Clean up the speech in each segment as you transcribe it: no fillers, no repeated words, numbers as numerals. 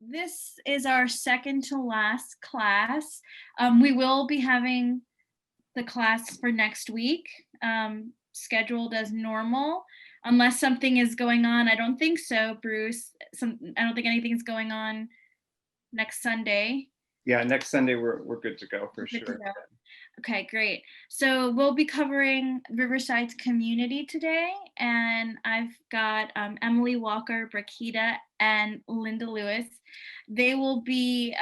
This is our second to last class. We will be having the class for next week, scheduled as normal, unless something is going on. I don't think so, Bruce. I don't think anything's going on next Sunday. Yeah, next Sunday we're good to go for sure. Okay, great. So we'll be covering Riverside's community today, and I've got Emily Walker, Brakita, and Linda Lewis. They will be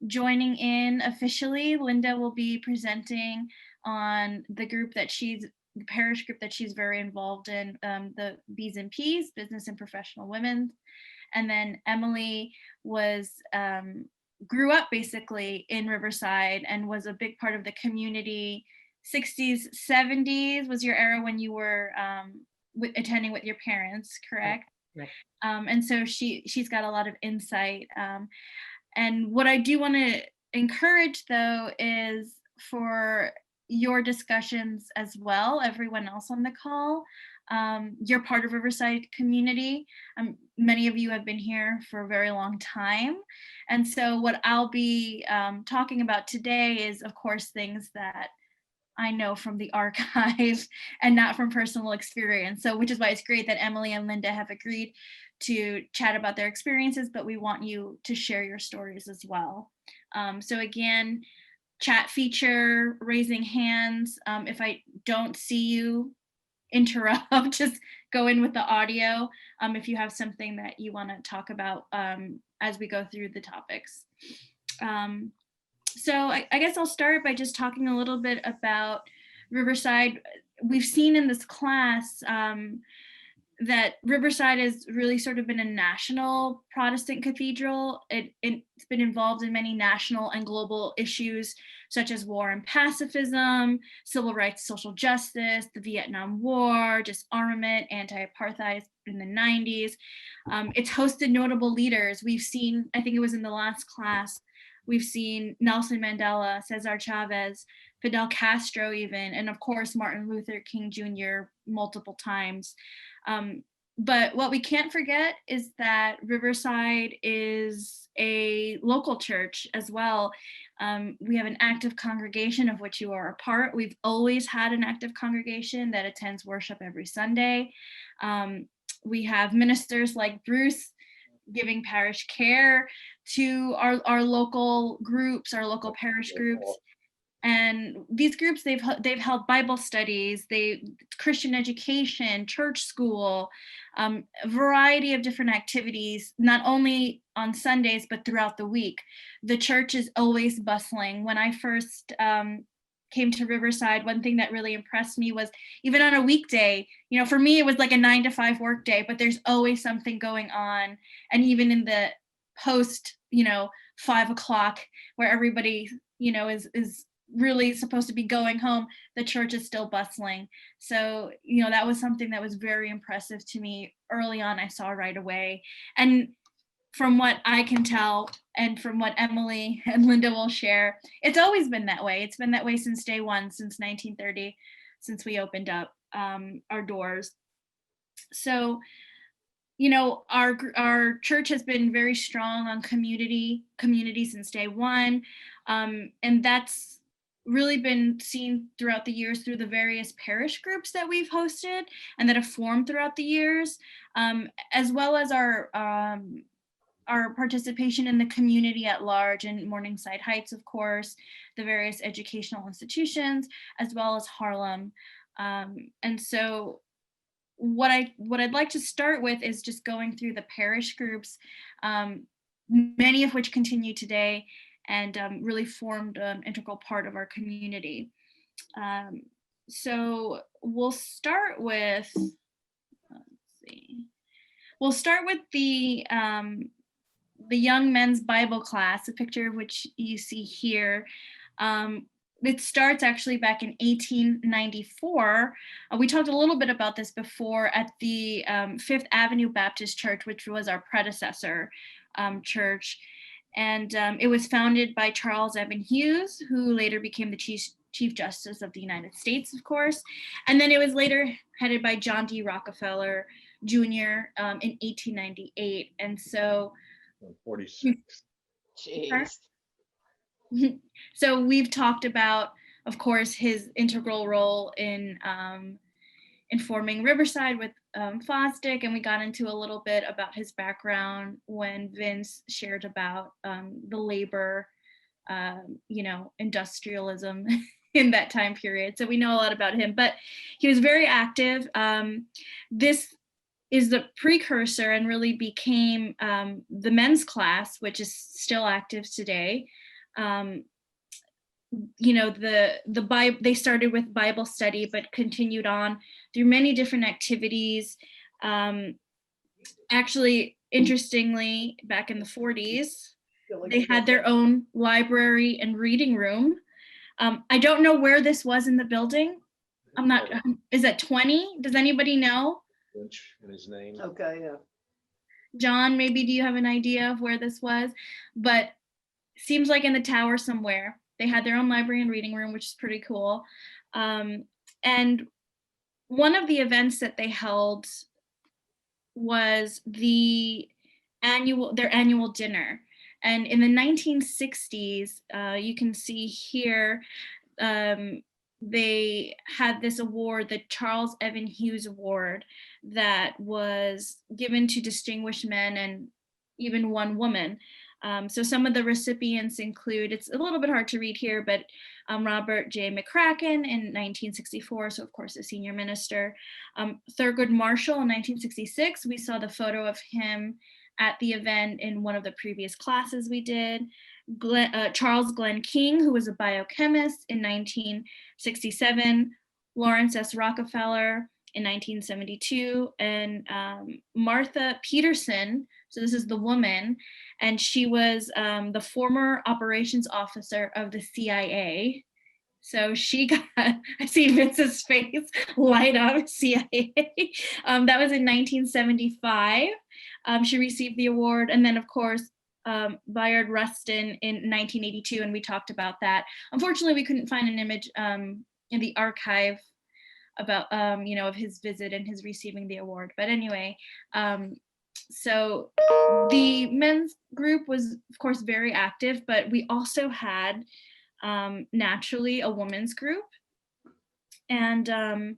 joining in officially. Linda will be presenting on the parish group that she's very involved in, the B's and P's, Business and Professional Women. And then Emily grew up basically in Riverside and was a big part of the community. 60s, 70s was your era when you were attending with your parents, correct? Right. And so she's got a lot of insight. And what I do want to encourage, though, is for your discussions as well, everyone else on the call. You're part of Riverside community. Many of you have been here for a very long time. And so what I'll be talking about today is, of course, things that I know from the archive and not from personal experience. So which is why it's great that Emily and Linda have agreed to chat about their experiences, but we want you to share your stories as well. So again, chat feature, raising hands. If I don't see you, interrupt, just go in with the audio if you have something that you want to talk about as we go through the topics. So I guess I'll start by just talking a little bit about Riverside. We've seen in this class that Riverside has really sort of been a national Protestant cathedral. It's been involved in many national and global issues such as war and pacifism, civil rights, social justice, the Vietnam War, disarmament, anti-apartheid in the 90s. It's hosted notable leaders. We've seen, I think it was in the last class, we've seen Nelson Mandela, Cesar Chavez, Fidel Castro even, and of course, Martin Luther King Jr. multiple times. But what we can't forget is that Riverside is a local church as well. We have an active congregation of which you are a part. We've always had an active congregation that attends worship every Sunday. We have ministers like Bruce giving parish care to our local groups, our local parish groups. And these groups, they've held Bible studies, Christian education, church school, a variety of different activities, not only on Sundays, but throughout the week. The church is always bustling. When I first came to Riverside, one thing that really impressed me was even on a weekday, for me, it was like a 9-to-5 work day, but there's always something going on. And even in the post, 5 o'clock where everybody, is really supposed to be going home, the church is still bustling. So, that was something that was very impressive to me early on. I saw right away. And from what I can tell, and from what Emily and Linda will share, it's always been that way. It's been that way since day one, since 1930, since we opened up our doors. So, our church has been very strong on community since day one. And that's really been seen throughout the years through the various parish groups that we've hosted and that have formed throughout the years, as well as our participation in the community at large in Morningside Heights, of course, the various educational institutions, as well as Harlem. And so what I'd like to start with is just going through the parish groups, many of which continue today and really formed an integral part of our community. So we'll start with, the Young Men's Bible class, a picture of which you see here. It starts actually back in 1894. We talked a little bit about this before at the Fifth Avenue Baptist Church, which was our predecessor church. And it was founded by Charles Evan Hughes, who later became the Chief Justice of the United States, of course. And then it was later headed by John D. Rockefeller Jr. In 1898. And so 46. Jeez. So we've talked about, of course, his integral role in forming Riverside with Fosdick, and we got into a little bit about his background when Vince shared about the labor, industrialism in that time period. So we know a lot about him, but he was very active. This is the precursor and really became the men's class, which is still active today. The Bible, they started with Bible study, but continued on through many different activities. Actually, interestingly, back in the 40s, they had their own library and reading room. I don't know where this was in the building. I'm not, is it 20? Does anybody know? Lynch and his name. Okay, yeah. John, maybe do you have an idea of where this was? But seems like in the tower somewhere. They had their own library and reading room, which is pretty cool. And one of the events that they held was their annual dinner. And in the 1960s, you can see here, they had this award, the Charles Evan Hughes Award, that was given to distinguished men and even one woman. So some of the recipients include, it's a little bit hard to read here, but Robert J. McCracken in 1964, so of course a senior minister. Thurgood Marshall in 1966, we saw the photo of him at the event in one of the previous classes we did. Charles Glenn King, who was a biochemist in 1967, Lawrence S. Rockefeller in 1972, and Martha Peterson, so this is the woman, and she was the former operations officer of the CIA. So she got, I see Vince's face light up, CIA. That was in 1975. She received the award. And then of course, Bayard Rustin in 1982, and we talked about that. Unfortunately, we couldn't find an image in the archive about, of his visit and his receiving the award. But anyway, so the men's group was, of course, very active, but we also had naturally a women's group. And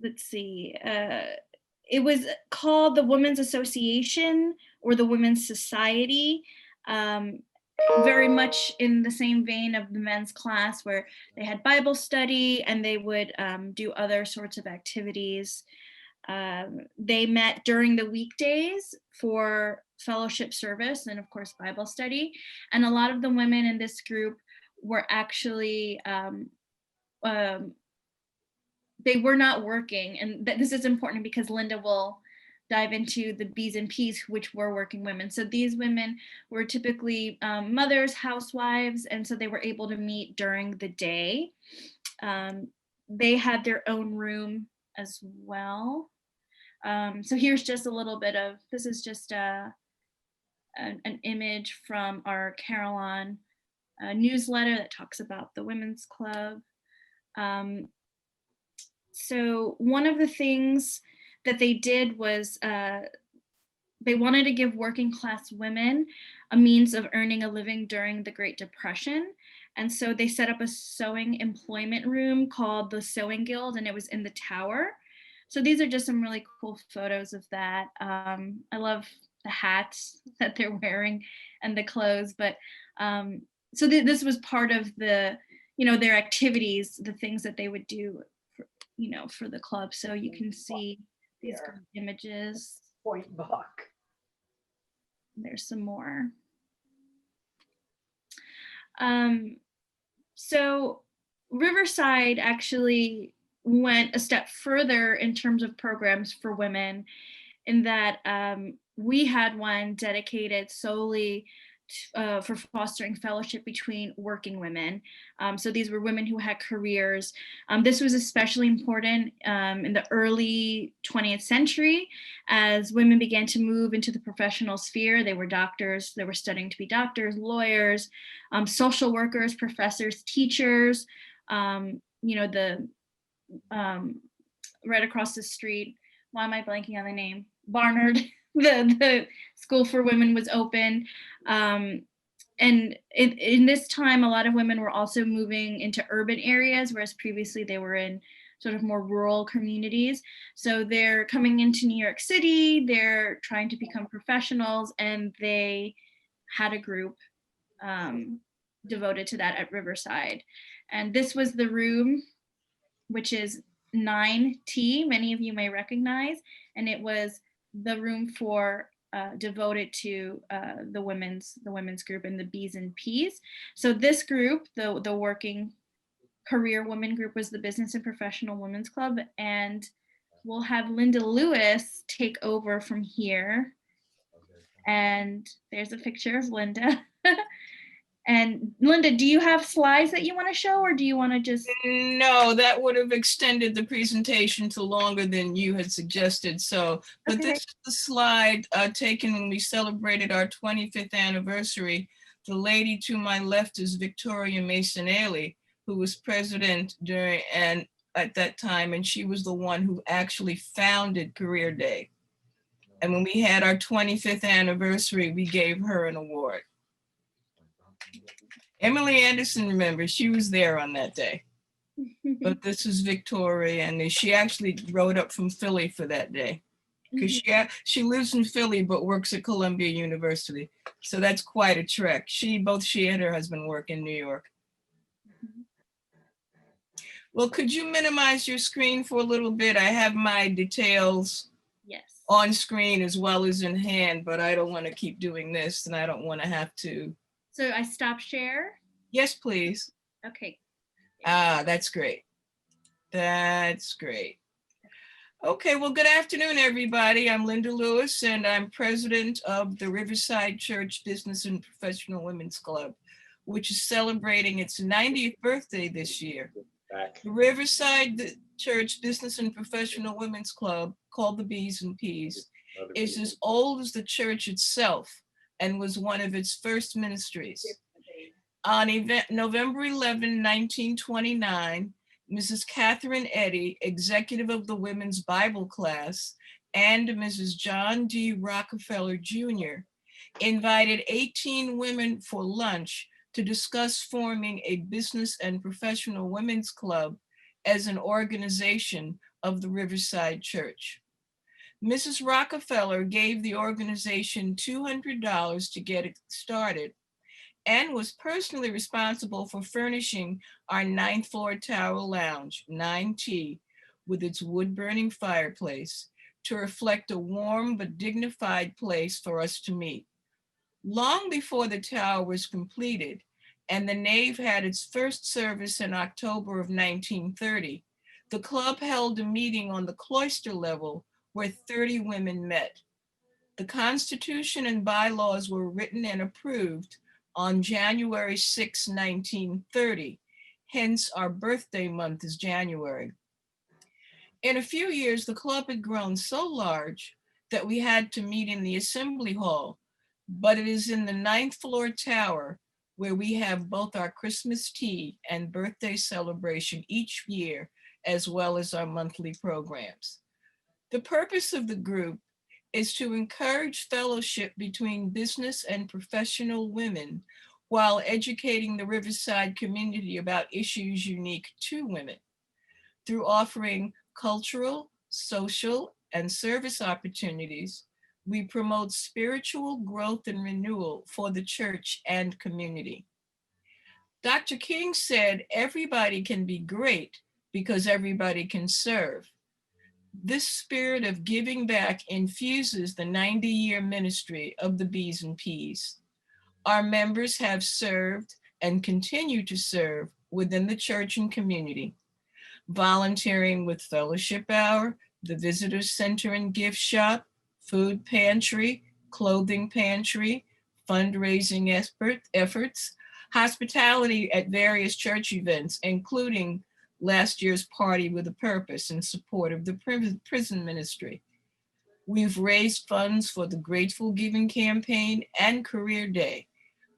let's see, it was called the Women's Association or the Women's Society, very much in the same vein of the men's class, where they had Bible study and they would do other sorts of activities. They met during the weekdays for fellowship service and of course Bible study. And a lot of the women in this group were actually, they were not working. And this is important because Linda will dive into the B's and P's, which were working women. So these women were typically mothers, housewives, and so they were able to meet during the day. They had their own room as well. So here's just a little bit of, this is just an image from our Carillon newsletter that talks about the women's club. So one of the things that they did was they wanted to give working class women a means of earning a living during the Great Depression. And so they set up a sewing employment room called the Sewing Guild, and it was in the tower. So these are just some really cool photos of that. I love the hats that they're wearing and the clothes, but so this was part of the, their activities, the things that they would do for, for the club. So you can see these images. Point Buck. There's some more. So Riverside actually went a step further in terms of programs for women, in that we had one dedicated solely for fostering fellowship between working women. So these were women who had careers. This was especially important in the early 20th century as women began to move into the professional sphere. They were doctors, they were studying to be doctors, lawyers, social workers, professors, teachers, right across the street. Why am I blanking on the name? Barnard the school for women was open. And in this time, a lot of women were also moving into urban areas, whereas previously they were in sort of more rural communities. So they're coming into New York City, they're trying to become professionals, and they had a group devoted to that at Riverside. And this was the room, which is 9T, many of you may recognize, and it was the room for devoted to the women's group and the B's and P's. So this group, the working career women group, was the Business and Professional Women's Club, and we'll have Linda Lewis take over from here. And there's a picture of Linda. And Linda, do you have slides that you want to show, or do you want to just? No, that would have extended the presentation to longer than you had suggested. So, but Okay. this is the slide taken when we celebrated our 25th anniversary. The lady to my left is Victoria Mason Ailey, who was president during and at that time, and she was the one who actually founded Career Day. And when we had our 25th anniversary, we gave her an award. Emily Anderson remembers, she was there on that day. But this is Victoria, and she actually rode up from Philly for that day. Because she lives in Philly, but works at Columbia University. So that's quite a trek. Both she and her husband work in New York. Well, could you minimize your screen for a little bit? I have my details on screen as well as in hand, but I don't want to keep doing this, and I don't want to have to. So I stop share? Yes, please. Okay. That's great. That's great. Okay, well, good afternoon, everybody. I'm Linda Lewis, and I'm president of the Riverside Church Business and Professional Women's Club, which is celebrating its 90th birthday this year. The Riverside Church Business and Professional Women's Club, called the B's and P's, is as old as the church itself and was one of its first ministries. On November 11, 1929, Mrs. Catherine Eddy, executive of the Women's Bible Class, and Mrs. John D. Rockefeller Jr. invited 18 women for lunch to discuss forming a business and professional women's club as an organization of the Riverside Church. Mrs. Rockefeller gave the organization $200 to get it started and was personally responsible for furnishing our 9th floor tower lounge, 9T, with its wood-burning fireplace to reflect a warm but dignified place for us to meet. Long before the tower was completed and the nave had its first service in October of 1930, the club held a meeting on the cloister level where 30 women met. The Constitution and bylaws were written and approved on January 6, 1930, hence our birthday month is January. In a few years, the club had grown so large that we had to meet in the assembly hall, but it is in the 9th floor tower where we have both our Christmas tea and birthday celebration each year, as well as our monthly programs. The purpose of the group is to encourage fellowship between business and professional women while educating the Riverside community about issues unique to women. Through offering cultural, social, and service opportunities, we promote spiritual growth and renewal for the church and community. Dr. King said, everybody can be great because everybody can serve. This spirit of giving back infuses the 90-year ministry of the B's and P's. Our members have served and continue to serve within the church and community, volunteering with Fellowship Hour, the Visitor Center and Gift Shop, Food Pantry, Clothing Pantry, fundraising efforts, hospitality at various church events, including last year's Party with a Purpose in support of the prison ministry. We've raised funds for the Grateful Giving campaign and Career Day.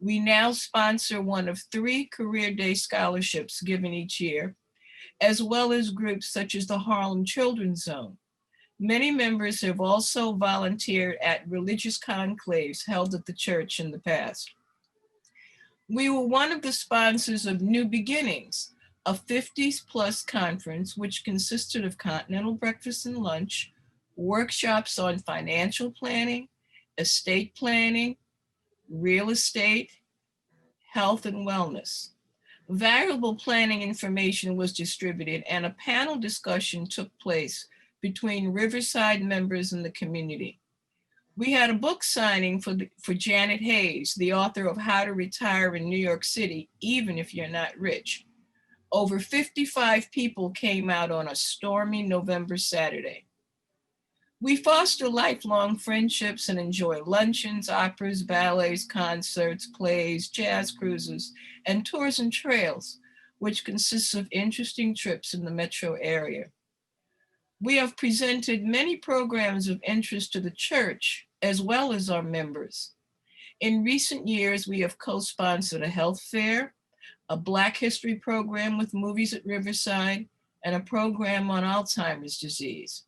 We now sponsor one of 3 Career Day scholarships given each year, as well as groups such as the Harlem Children's Zone. Many members have also volunteered at religious conclaves held at the church in the past. We were one of the sponsors of New Beginnings, a 50s plus conference which consisted of continental breakfast and lunch, workshops on financial planning, estate planning, real estate, health and wellness. Valuable planning information was distributed and a panel discussion took place between Riverside members and the community. We had a book signing for Janet Hayes, the author of How to Retire in New York City, Even If You're Not Rich. Over 55 people came out on a stormy November Saturday. We foster lifelong friendships and enjoy luncheons, operas, ballets, concerts, plays, jazz cruises, and tours and trails, which consists of interesting trips in the metro area. We have presented many programs of interest to the church, as well as our members. In recent years, we have co-sponsored a health fair, a Black History program with movies at Riverside, and a program on Alzheimer's disease.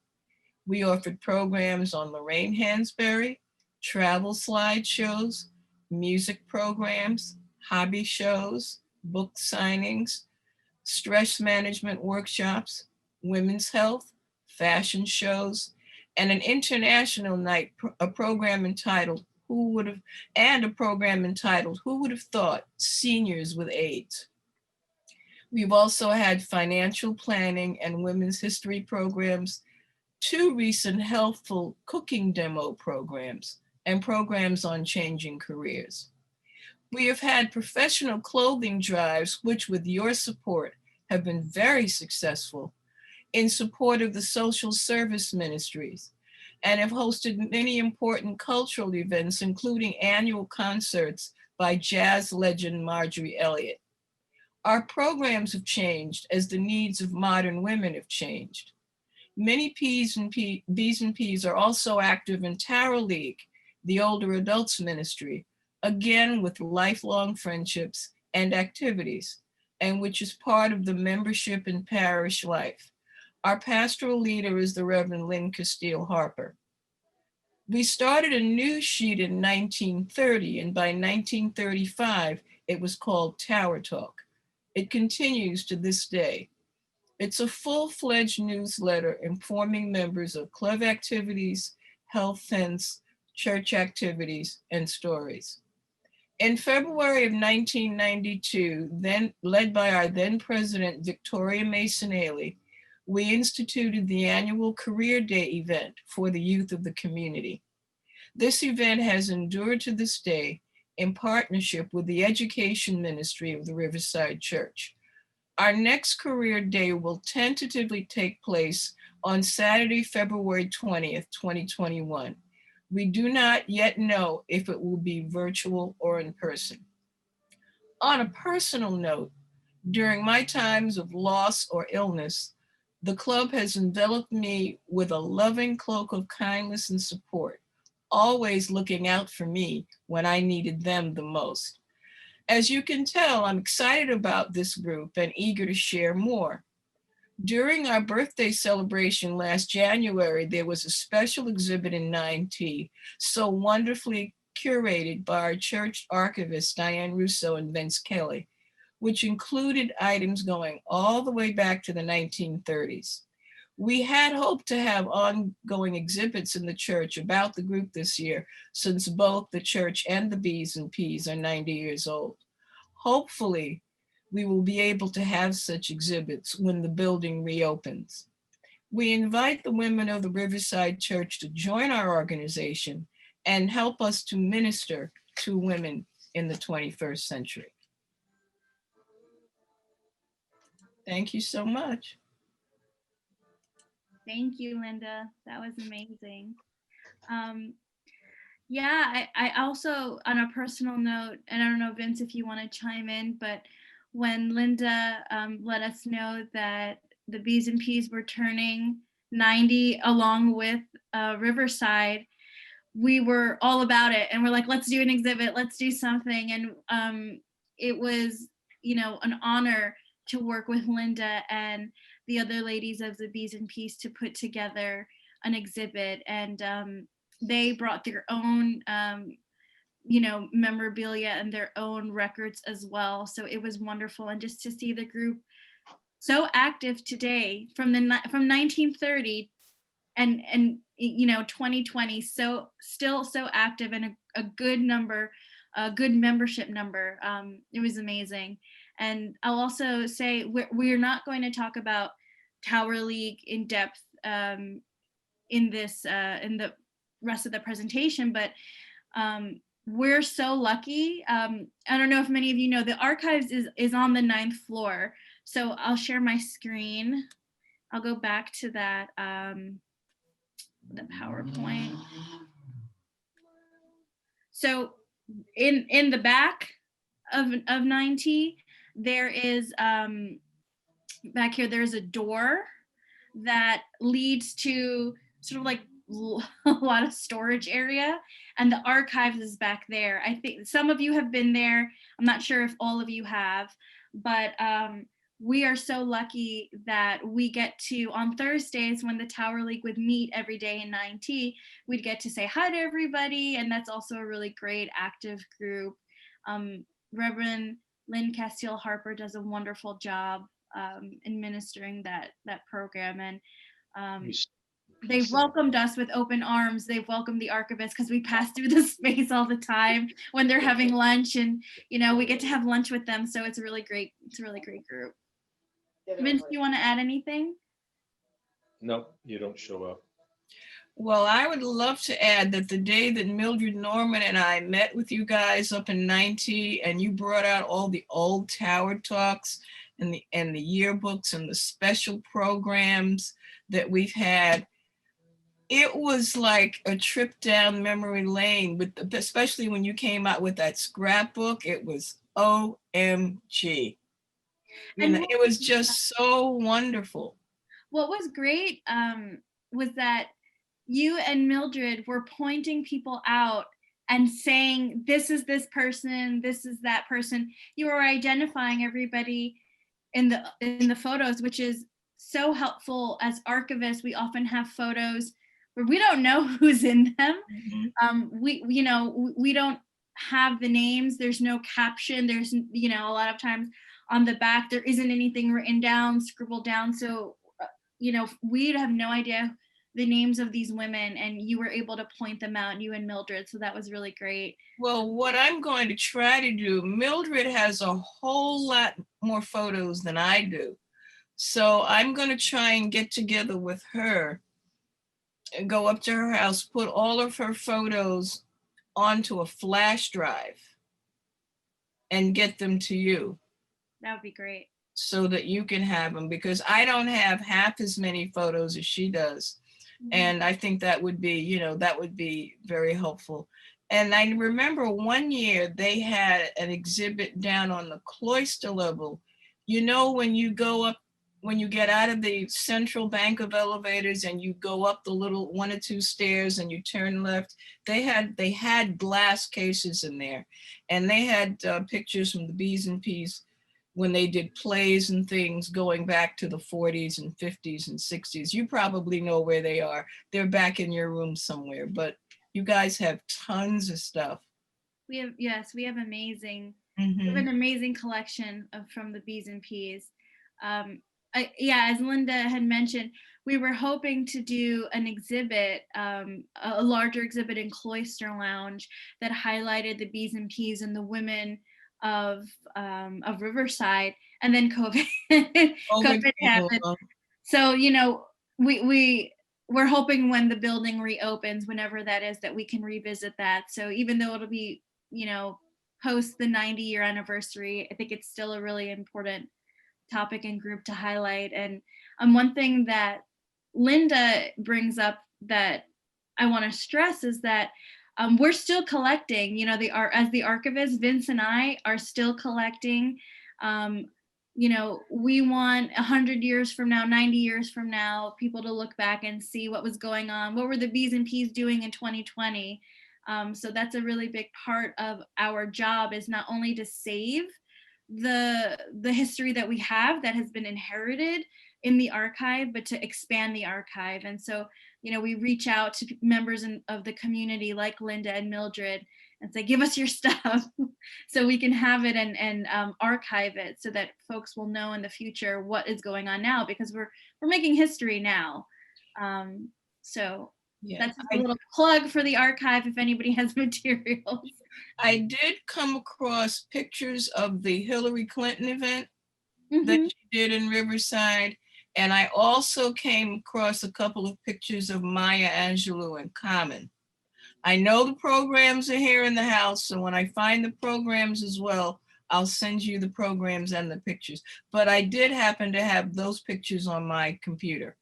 We offered programs on Lorraine Hansberry, travel slideshows, music programs, hobby shows, book signings, stress management workshops, women's health, fashion shows, and an international night, a program entitled Who Would Have Thought Seniors with AIDS. We've also had financial planning and women's history programs, 2 recent healthful cooking demo programs, and programs on changing careers. We have had professional clothing drives, which with your support have been very successful in support of the social service ministries, and have hosted many important cultural events, including annual concerts by jazz legend Marjorie Elliott. Our programs have changed as the needs of modern women have changed. Many B's and P's are also active in Tara League, the older adults ministry, again with lifelong friendships and activities, and which is part of the membership and parish life. Our pastoral leader is the Reverend Lynn Castile Harper. We started a news sheet in 1930, and by 1935, it was called Tower Talk. It continues to this day. It's a full-fledged newsletter informing members of club activities, health events, church activities, and stories. In February of 1992, then led by our then president, Victoria Mason Ailey, we instituted the annual Career Day event for the youth of the community. This event has endured to this day in partnership with the Education Ministry of the Riverside Church. Our next Career Day will tentatively take place on Saturday, February 20th, 2021. We do not yet know if it will be virtual or in person. On a personal note, during my times of loss or illness, the club has enveloped me with a loving cloak of kindness and support, always looking out for me when I needed them the most. As you can tell, I'm excited about this group and eager to share more. During our birthday celebration last January, there was a special exhibit in 9T, so wonderfully curated by our church archivists, Diane Russo and Vince Kelly, which included items going all the way back to the 1930s. We had hoped to have ongoing exhibits in the church about the group this year, since both the church and the B's and P's are 90 years old. Hopefully, we will be able to have such exhibits when the building reopens. We invite the women of the Riverside Church to join our organization and help us to minister to women in the 21st century. Thank you so much. Thank you, Linda. That was amazing. Yeah, I also, on a personal note, and I don't know, Vince, if you want to chime in, but when Linda let us know that the B's and P's were turning 90 along with Riverside, we were all about it. And we're like, let's do an exhibit, let's do something. And it was, an honor to work with Linda and the other ladies of the B's and P's to put together an exhibit, and they brought their own memorabilia and their own records as well. So it was wonderful, and just to see the group so active today from 1930 and 2020, so still so active, and a good number, a good membership number. It was amazing. And I'll also say we're not going to talk about Tower League in depth in the rest of the presentation, but we're so lucky. I don't know if many of you know, the archives is on the 9th floor. So I'll share my screen. I'll go back to that, the PowerPoint. So in the back of 9T, there is, back here, there's a door that leads to sort of like a lot of storage area, and the archives is back there. I think some of you have been there. I'm not sure if all of you have, but we are so lucky that we get to, on Thursdays when the Tower League would meet every day in 9T, we'd get to say hi to everybody, and that's also a really great active group. Reverend Lynn Castile Harper does a wonderful job administering that program, and they've welcomed us with open arms. They've welcomed the archivists because we pass through the space all the time when they're having lunch, and we get to have lunch with them. So it's a really great group. Vince, do you want to add anything? No, you don't show up. Well, I would love to add that the day that Mildred Norman and I met with you guys up in 90, and you brought out all the old tower talks and the yearbooks and the special programs that we've had, it was like a trip down memory lane, especially when you came out with that scrapbook. It was OMG. It was just so wonderful. What was great was that you and Mildred were pointing people out and saying, this is this person, this is that person. You were identifying everybody in the photos, which is so helpful. As archivists, we often have photos where we don't know who's in them. Mm-hmm. We don't have the names. There's no caption. There's a lot of times on the back there isn't anything written down, scribbled down. So we'd have no idea the names of these women, and you were able to point them out, you and Mildred. So that was really great. Well, what I'm going to try to do, Mildred has a whole lot more photos than I do. So I'm going to try and get together with her and go up to her house, put all of her photos onto a flash drive and get them to you. That would be great. So that you can have them, because I don't have half as many photos as she does. Mm-hmm. And I think that would be, that would be very helpful. And I remember one year they had an exhibit down on the Cloister level. When you go up, when you get out of the central bank of elevators and you go up the little 1 or 2 stairs and you turn left, they had glass cases in there, and they had pictures from the B's and P's when they did plays and things going back to the 40s and 50s and 60s. You probably know where they are. They're back in your room somewhere, but you guys have tons of stuff. We have amazing, mm-hmm. we have an amazing collection from the B's and P's. As Linda had mentioned, we were hoping to do an exhibit, a larger exhibit in Cloister Lounge that highlighted the B's and P's and the women of Riverside, and then COVID happened. So we're hoping when the building reopens, whenever that is, that we can revisit that. So even though it'll be post the 90-year anniversary, I think it's still a really important topic and group to highlight. And one thing that Linda brings up that I want to stress is that we're still collecting, as the archivist, Vince and I are still collecting. We want 100 years from now, 90 years from now, people to look back and see what was going on. What were the B's and P's doing in 2020? So that's a really big part of our job, is not only to save the history that we have that has been inherited in the archive, but to expand the archive. And so we reach out to members of the community like Linda and Mildred and say, give us your stuff so we can have it and archive it so that folks will know in the future what is going on now, because we're making history now. So Yeah, that's a little plug for the archive if anybody has materials. I did come across pictures of the Hillary Clinton event that Mhm. she did in Riverside. And I also came across a couple of pictures of Maya Angelou and Common. I know the programs are here in the house, so when I find the programs as well, I'll send you the programs and the pictures. But I did happen to have those pictures on my computer.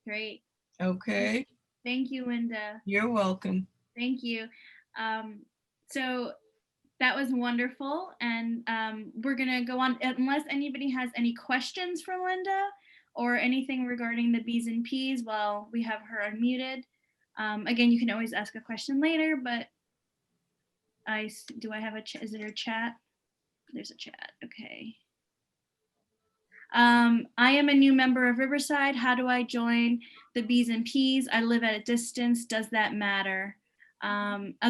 Great. Okay, Thank you, Linda. you're welcome. Thank you. So that was wonderful. And we're going to go on, unless anybody has any questions for Linda or anything regarding the B's and P's while we have her unmuted. Again, you can always ask a question later, but do I have is there a chat? There's a chat. Okay. I am a new member of Riverside. How do I join the B's and P's? I live at a distance. Does that matter?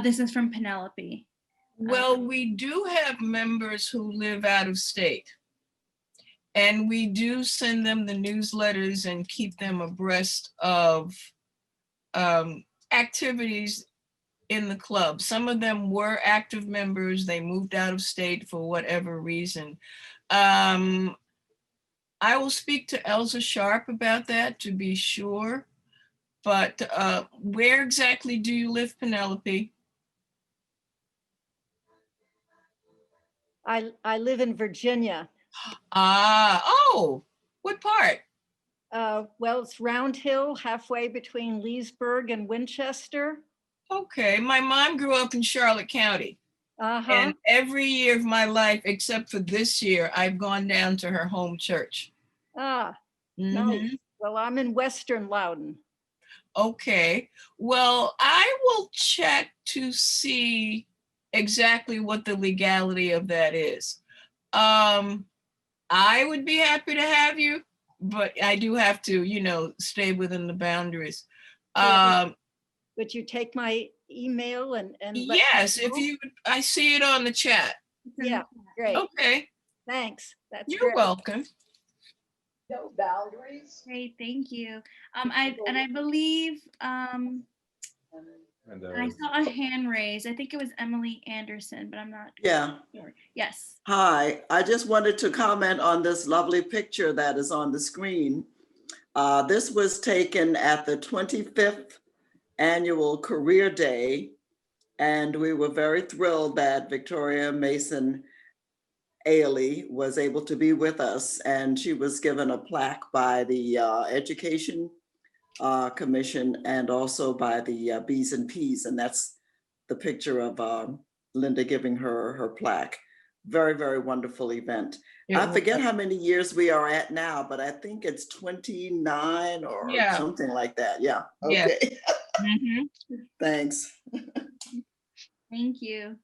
This is from Penelope. Well, we do have members who live out of state. And we do send them the newsletters and keep them abreast of activities in the club. Some of them were active members. They moved out of state for whatever reason. I will speak to Elsa Sharp about that to be sure. But where exactly do you live, Penelope? I live in Virginia. Oh, what part? Well, it's Round Hill, halfway between Leesburg and Winchester. Okay, my mom grew up in Charlotte County. Uh-huh. And every year of my life, except for this year, I've gone down to her home church. Nice. Mhm. Well, I'm in Western Loudon. Okay, well, I will check to see exactly what the legality of that is. I would be happy to have you, but I do have to, stay within the boundaries. Would you take my email and let me Yes, know? I see it on the chat. Yeah, great. Okay, Thanks. That's you're great. welcome. No boundaries. Great, thank you. I believe And I saw a hand raised. I think it was Emily Anderson, but I'm not Yeah. sure. Yes. Hi, I just wanted to comment on this lovely picture that is on the screen. This was taken at the 25th annual Career Day, and we were very thrilled that Victoria Mason Ailey was able to be with us, and she was given a plaque by the Education Commission and also by the B's and P's, and that's the picture of Linda giving her plaque. Very, very wonderful event. I forget how many years we are at now, but I think it's 29 or something like that. Yeah. Okay. Yeah. Mm-hmm. Thanks. Thank you.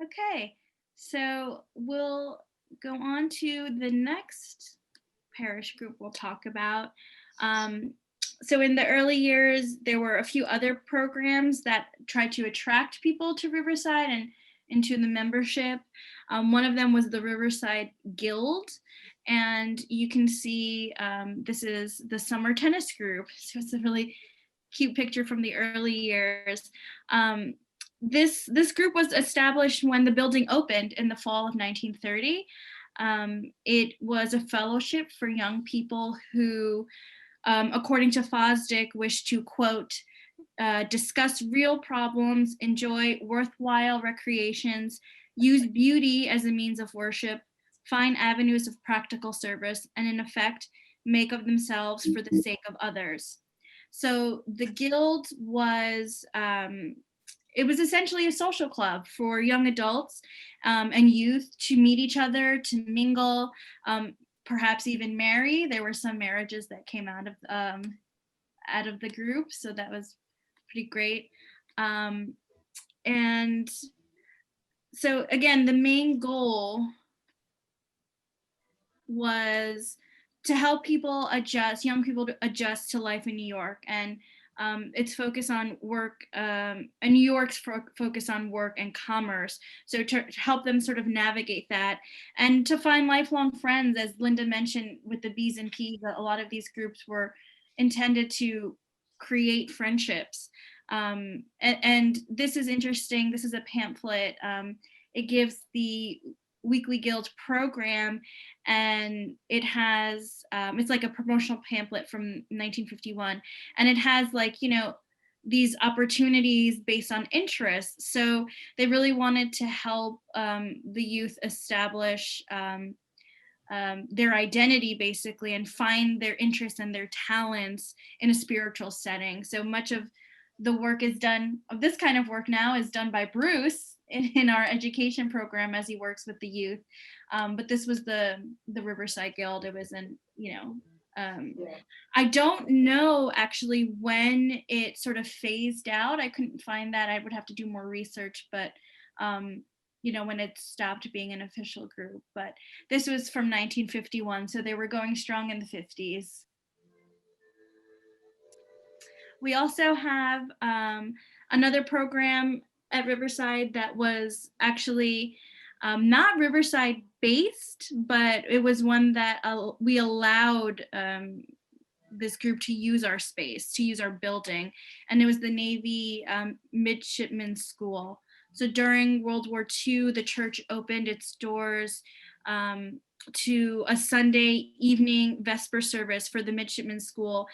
Okay, so we'll go on to the next parish group we'll talk about. So in the early years, there were a few other programs that tried to attract people to Riverside and into the membership. One of them was the Riverside Guild. And you can see this is the summer tennis group. So it's a really cute picture from the early years. This group was established when the building opened in the fall of 1930. It was a fellowship for young people who, according to Fosdick, wished to, quote, discuss real problems, enjoy worthwhile recreations, use beauty as a means of worship, find avenues of practical service, and in effect, make of themselves for the sake of others. So the Guild was, it was essentially a social club for young adults and youth to meet each other, to mingle, perhaps even marry. There were some marriages that came out of the group, so that was pretty great. And so again, the main goal was to help people adjust, young people to adjust to life in New York. And its focus on work, and New York's focus on work and commerce. So to help them sort of navigate that and to find lifelong friends, as Linda mentioned with the B's and P's, a lot of these groups were intended to create friendships. And this is interesting. This is a pamphlet. It gives the weekly guild program, and it has it's like a promotional pamphlet from 1951, and it has, like, you know, these opportunities based on interests. So they really wanted to help the youth establish their identity, basically, and find their interests and their talents in a spiritual setting. So much of the work is done, of this kind of work now, is done by Bruce in our education program as he works with the youth. But this was the Riverside Guild. It was an, you know, I don't know actually when it sort of phased out. I couldn't find that. I would have to do more research, but you know, when it stopped being an official group. But this was from 1951, so they were going strong in the 50s. We also have another program at Riverside that was actually not Riverside based, but it was one that we allowed this group to use our space, to use our building. And it was the Navy Midshipmen School. So during World War II, the church opened its doors to a Sunday evening Vesper service for the Midshipmen School.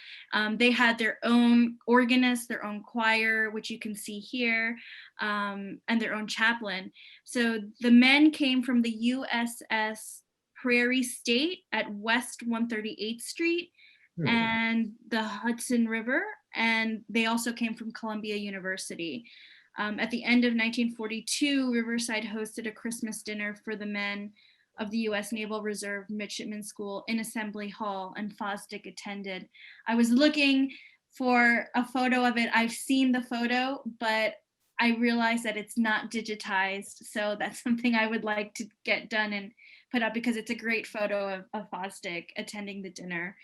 They had their own organist, their own choir, which you can see here, and their own chaplain. So the men came from the USS Prairie State at West 138th Street and the Hudson River, and they also came from Columbia University. At the end of 1942, Riverside hosted a Christmas dinner for the men of the U.S. Naval Reserve Midshipman School in Assembly Hall, and Fosdick attended. I was looking for a photo of it. I've seen the photo, but I realized that it's not digitized. So that's something I would like to get done and put up, because it's a great photo of Fosdick attending the dinner.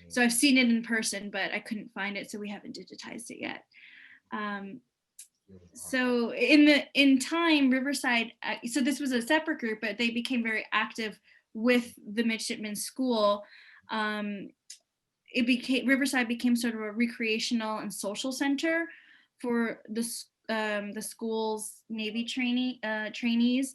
So I've seen it in person, but I couldn't find it, so we haven't digitized it yet. So in time, Riverside, so this was a separate group, but they became very active with the Midshipmen School. Riverside became sort of a recreational and social center for the school's Navy trainees.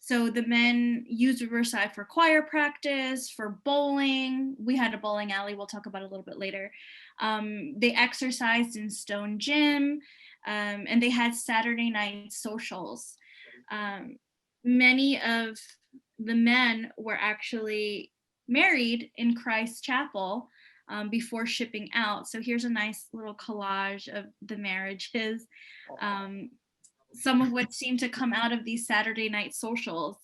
So the men used Riverside for choir practice, for bowling. We had a bowling alley we'll talk about a little bit later. They exercised in Stone Gym, and they had Saturday night socials. Many of the men were actually married in Christ Chapel before shipping out. So here's a nice little collage of the marriages. Some of which seem to come out of these Saturday night socials.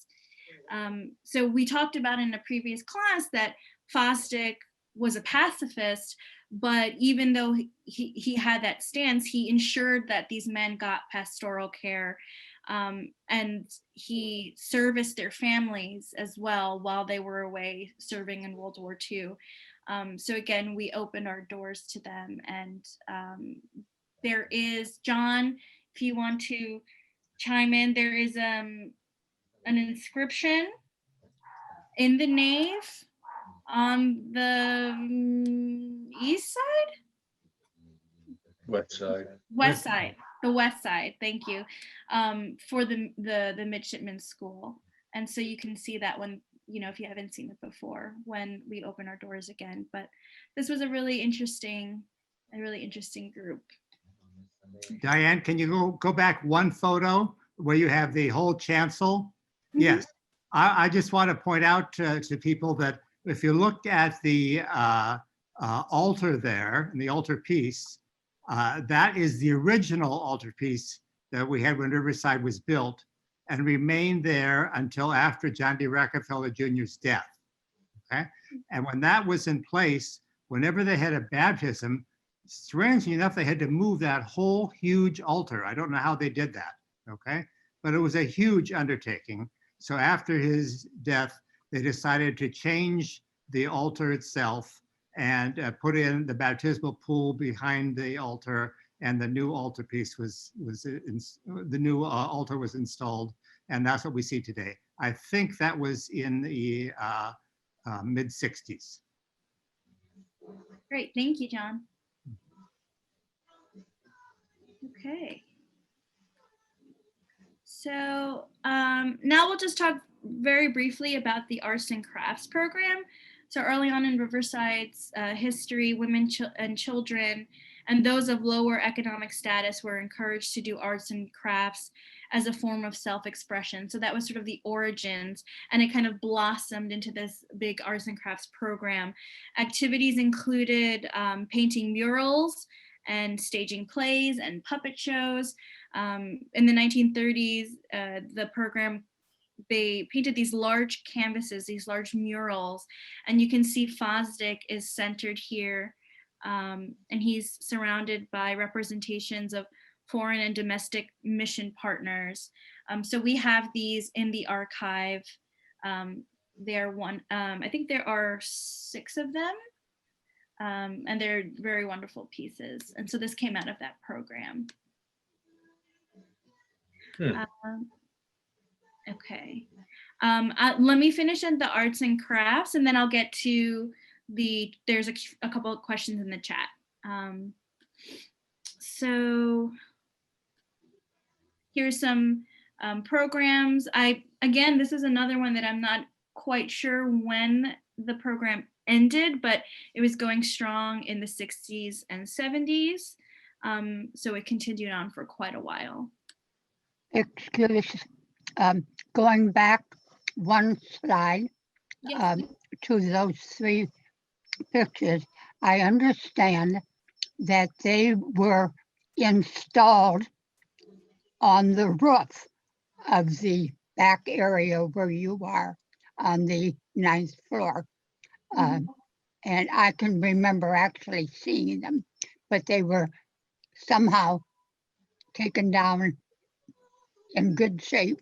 So we talked about in a previous class that Fosdick was a pacifist, but even though he had that stance, he ensured that these men got pastoral care, and he serviced their families as well while they were away serving in World War II. So again, we opened our doors to them, and there is, John, if you want to chime in, there is an inscription in the nave on the east side? West side. West side, the west side, thank you, for the Midshipmen School. And so you can see that when, you know, if you haven't seen it before, when we open our doors again. But this was a really interesting group. Diane, can you go back one photo where you have the whole chancel? Mhm. Yes. I just want to point out to people that if you look at the altar there, and the altarpiece, that is the original altarpiece that we had when Riverside was built, and remained there until after John D. Rockefeller Jr.'s death. Okay, and when that was in place, whenever they had a baptism, strangely enough, they had to move that whole huge altar. I don't know how they did that, okay? But it was a huge undertaking. So after his death, they decided to change the altar itself and put in the baptismal pool behind the altar, and the new altarpiece the new altar was installed, and that's what we see today. I think that was in the mid 60s. Great, thank you, John. Okay. So now we'll just talk very briefly about the arts and crafts program. So early on in Riverside's history, women and children and those of lower economic status were encouraged to do arts and crafts as a form of self-expression. So that was sort of the origins, and it kind of blossomed into this big arts and crafts program. Activities included painting murals and staging plays and puppet shows. In the 1930s, the program, they painted these large canvases, these large murals, and you can see Fosdick is centered here, and he's surrounded by representations of foreign and domestic mission partners. So we have these in the archive. I think there are 6 of them, and they're very wonderful pieces. And so this came out of that program. Okay. Let me finish at the arts and crafts, and then I'll get to there's a couple of questions in the chat. So here's some programs. Again, this is another one that I'm not quite sure when the program ended, but it was going strong in the 60s and 70s. So it continued on for quite a while. Excuse, going back one slide, Yes. to those 3 pictures, I understand that they were installed on the roof of the back area where you are on the 9th floor. And I can remember actually seeing them, but they were somehow taken down in good shape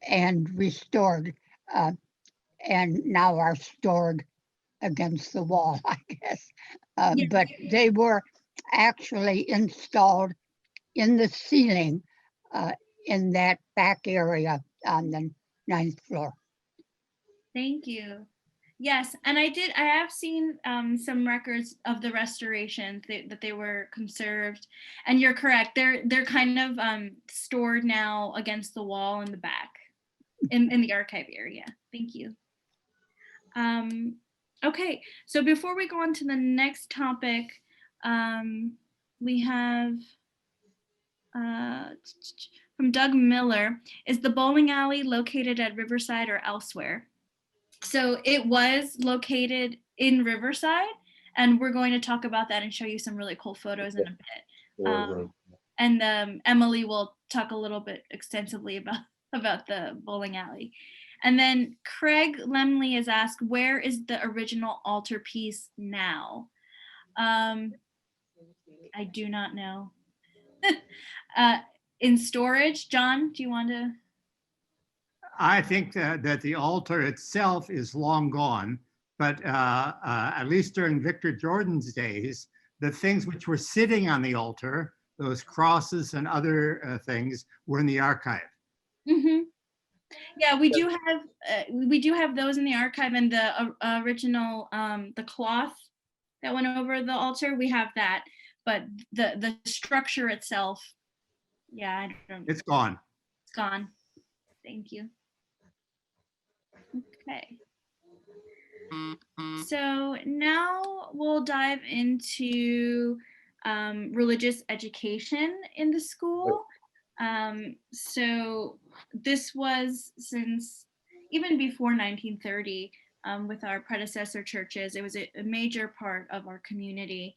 and restored, and now are stored against the wall, I guess. But they were actually installed in the ceiling in that back area on the 9th floor. Thank you. Yes, and I have seen some records of the restorations that they were conserved, and you're correct. They're kind of stored now against the wall in the back, in the archive area. Thank you. Okay, so before we go on to the next topic, we have from Doug Miller, is the bowling alley located at Riverside or elsewhere? So it was located in Riverside, and we're going to talk about that and show you some really cool photos in a bit. And Emily will talk a little bit extensively about the bowling alley. And then Craig Lemley has asked, where is the original altarpiece now? I do not know. In storage, John, do you want to? I think that the altar itself is long gone, but at least during Victor Jordan's days, the things which were sitting on the altar, those crosses and other things, were in the archive. Mm-hmm. Yeah, we do have those in the archive, and the original the cloth that went over the altar, we have that, but the structure itself, yeah, I don't. It's gone. It's gone. Thank you. Okay. So now we'll dive into religious education in the school. So this was since even before 1930, with our predecessor churches, it was a major part of our community.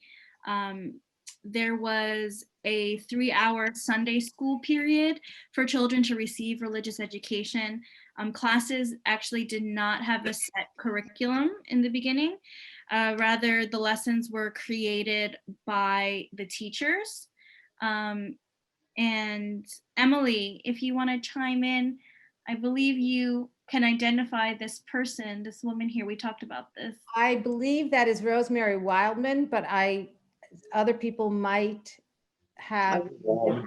There was a 3-hour Sunday school period for children to receive religious education. Classes actually did not have a set curriculum in the beginning. Rather, the lessons were created by the teachers. And Emily, if you want to chime in, I believe you can identify this person, this woman here. We talked about this. I believe that is Rosemary Wildman, but other people might have.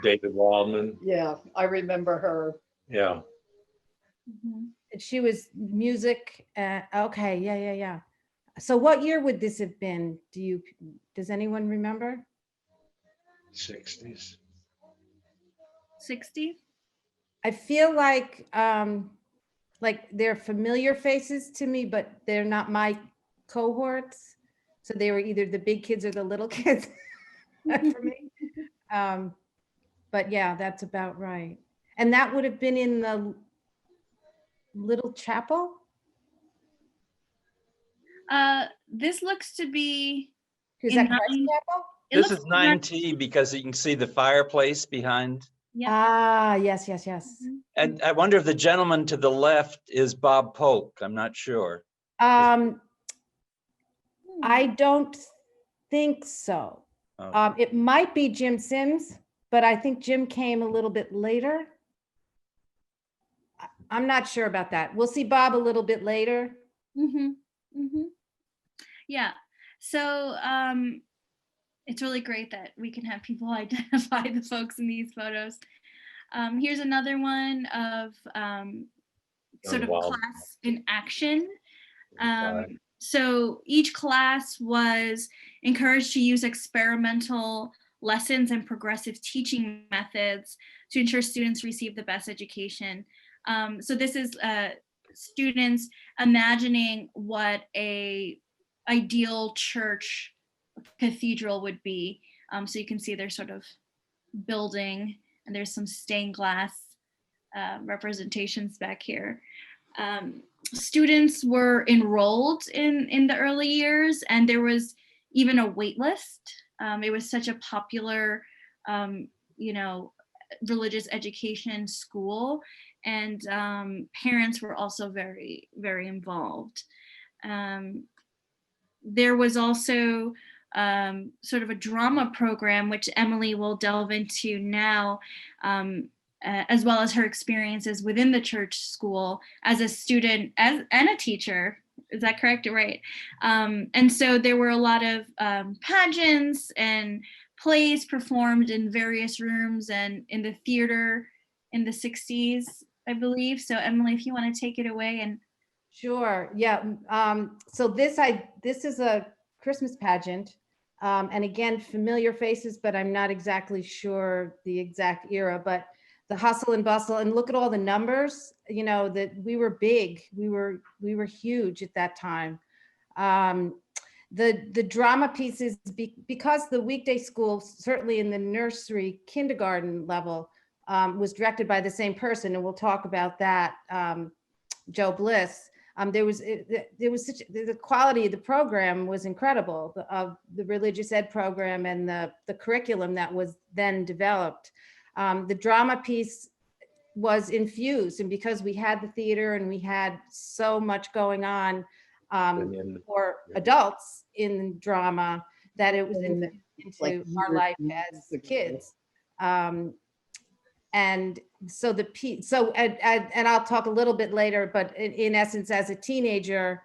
David Waldman. Yeah, I remember her. Yeah. Mhm. She was music. Okay, yeah. So what year would this have been? Does anyone remember? 60s. 60? I feel like they're familiar faces to me, but they're not my cohorts. So they were either the big kids or the little kids for me. But yeah, that's about right. And that would have been in the little chapel. This looks to be. Is in that Christ nine- Chapel? it This looks is like 9T because you can see the fireplace behind. Yeah. Ah, yes. Mhm. And I wonder if the gentleman to the left is Bob Polk. I'm not sure. I don't think so. Okay. It might be Jim Sims, but I think Jim came a little bit later. I'm not sure about that. We'll see Bob a little bit later. Yeah. So it's really great that we can have people identify the folks in these photos. Here's another one of sort of Wow. class in action. Right. So each class was encouraged to use experimental lessons and progressive teaching methods to ensure students receive the best education. So this is students imagining what a ideal church cathedral would be. So you can see they're sort of building, and there's some stained glass representations back here. Students were enrolled in the early years, and there was even a wait list. It was such a popular, religious education school, and parents were also very, very involved. There was also sort of a drama program, which Emily will delve into now, as well as her experiences within the church school as a student and a teacher. Is that correct? Right. And so there were a lot of pageants and plays performed in various rooms and in the theater in the 60s, I believe. So Emily, if you want to take it away. And Sure. Yeah. So this is a Christmas pageant. And again, familiar faces, but I'm not exactly sure the exact era, but the hustle and bustle, and look at all the numbers, that we were big, we were huge at that time. The drama pieces, because the weekday school, certainly in the nursery, kindergarten level, was directed by the same person, and we'll talk about that, Joe Bliss. There was such the quality of the program was incredible, of the religious ed program and the curriculum that was then developed. The drama piece was infused, and because we had the theater and we had so much going on for adults in drama, that it was into our life as kids. And so and I'll talk a little bit later, but in essence, as a teenager,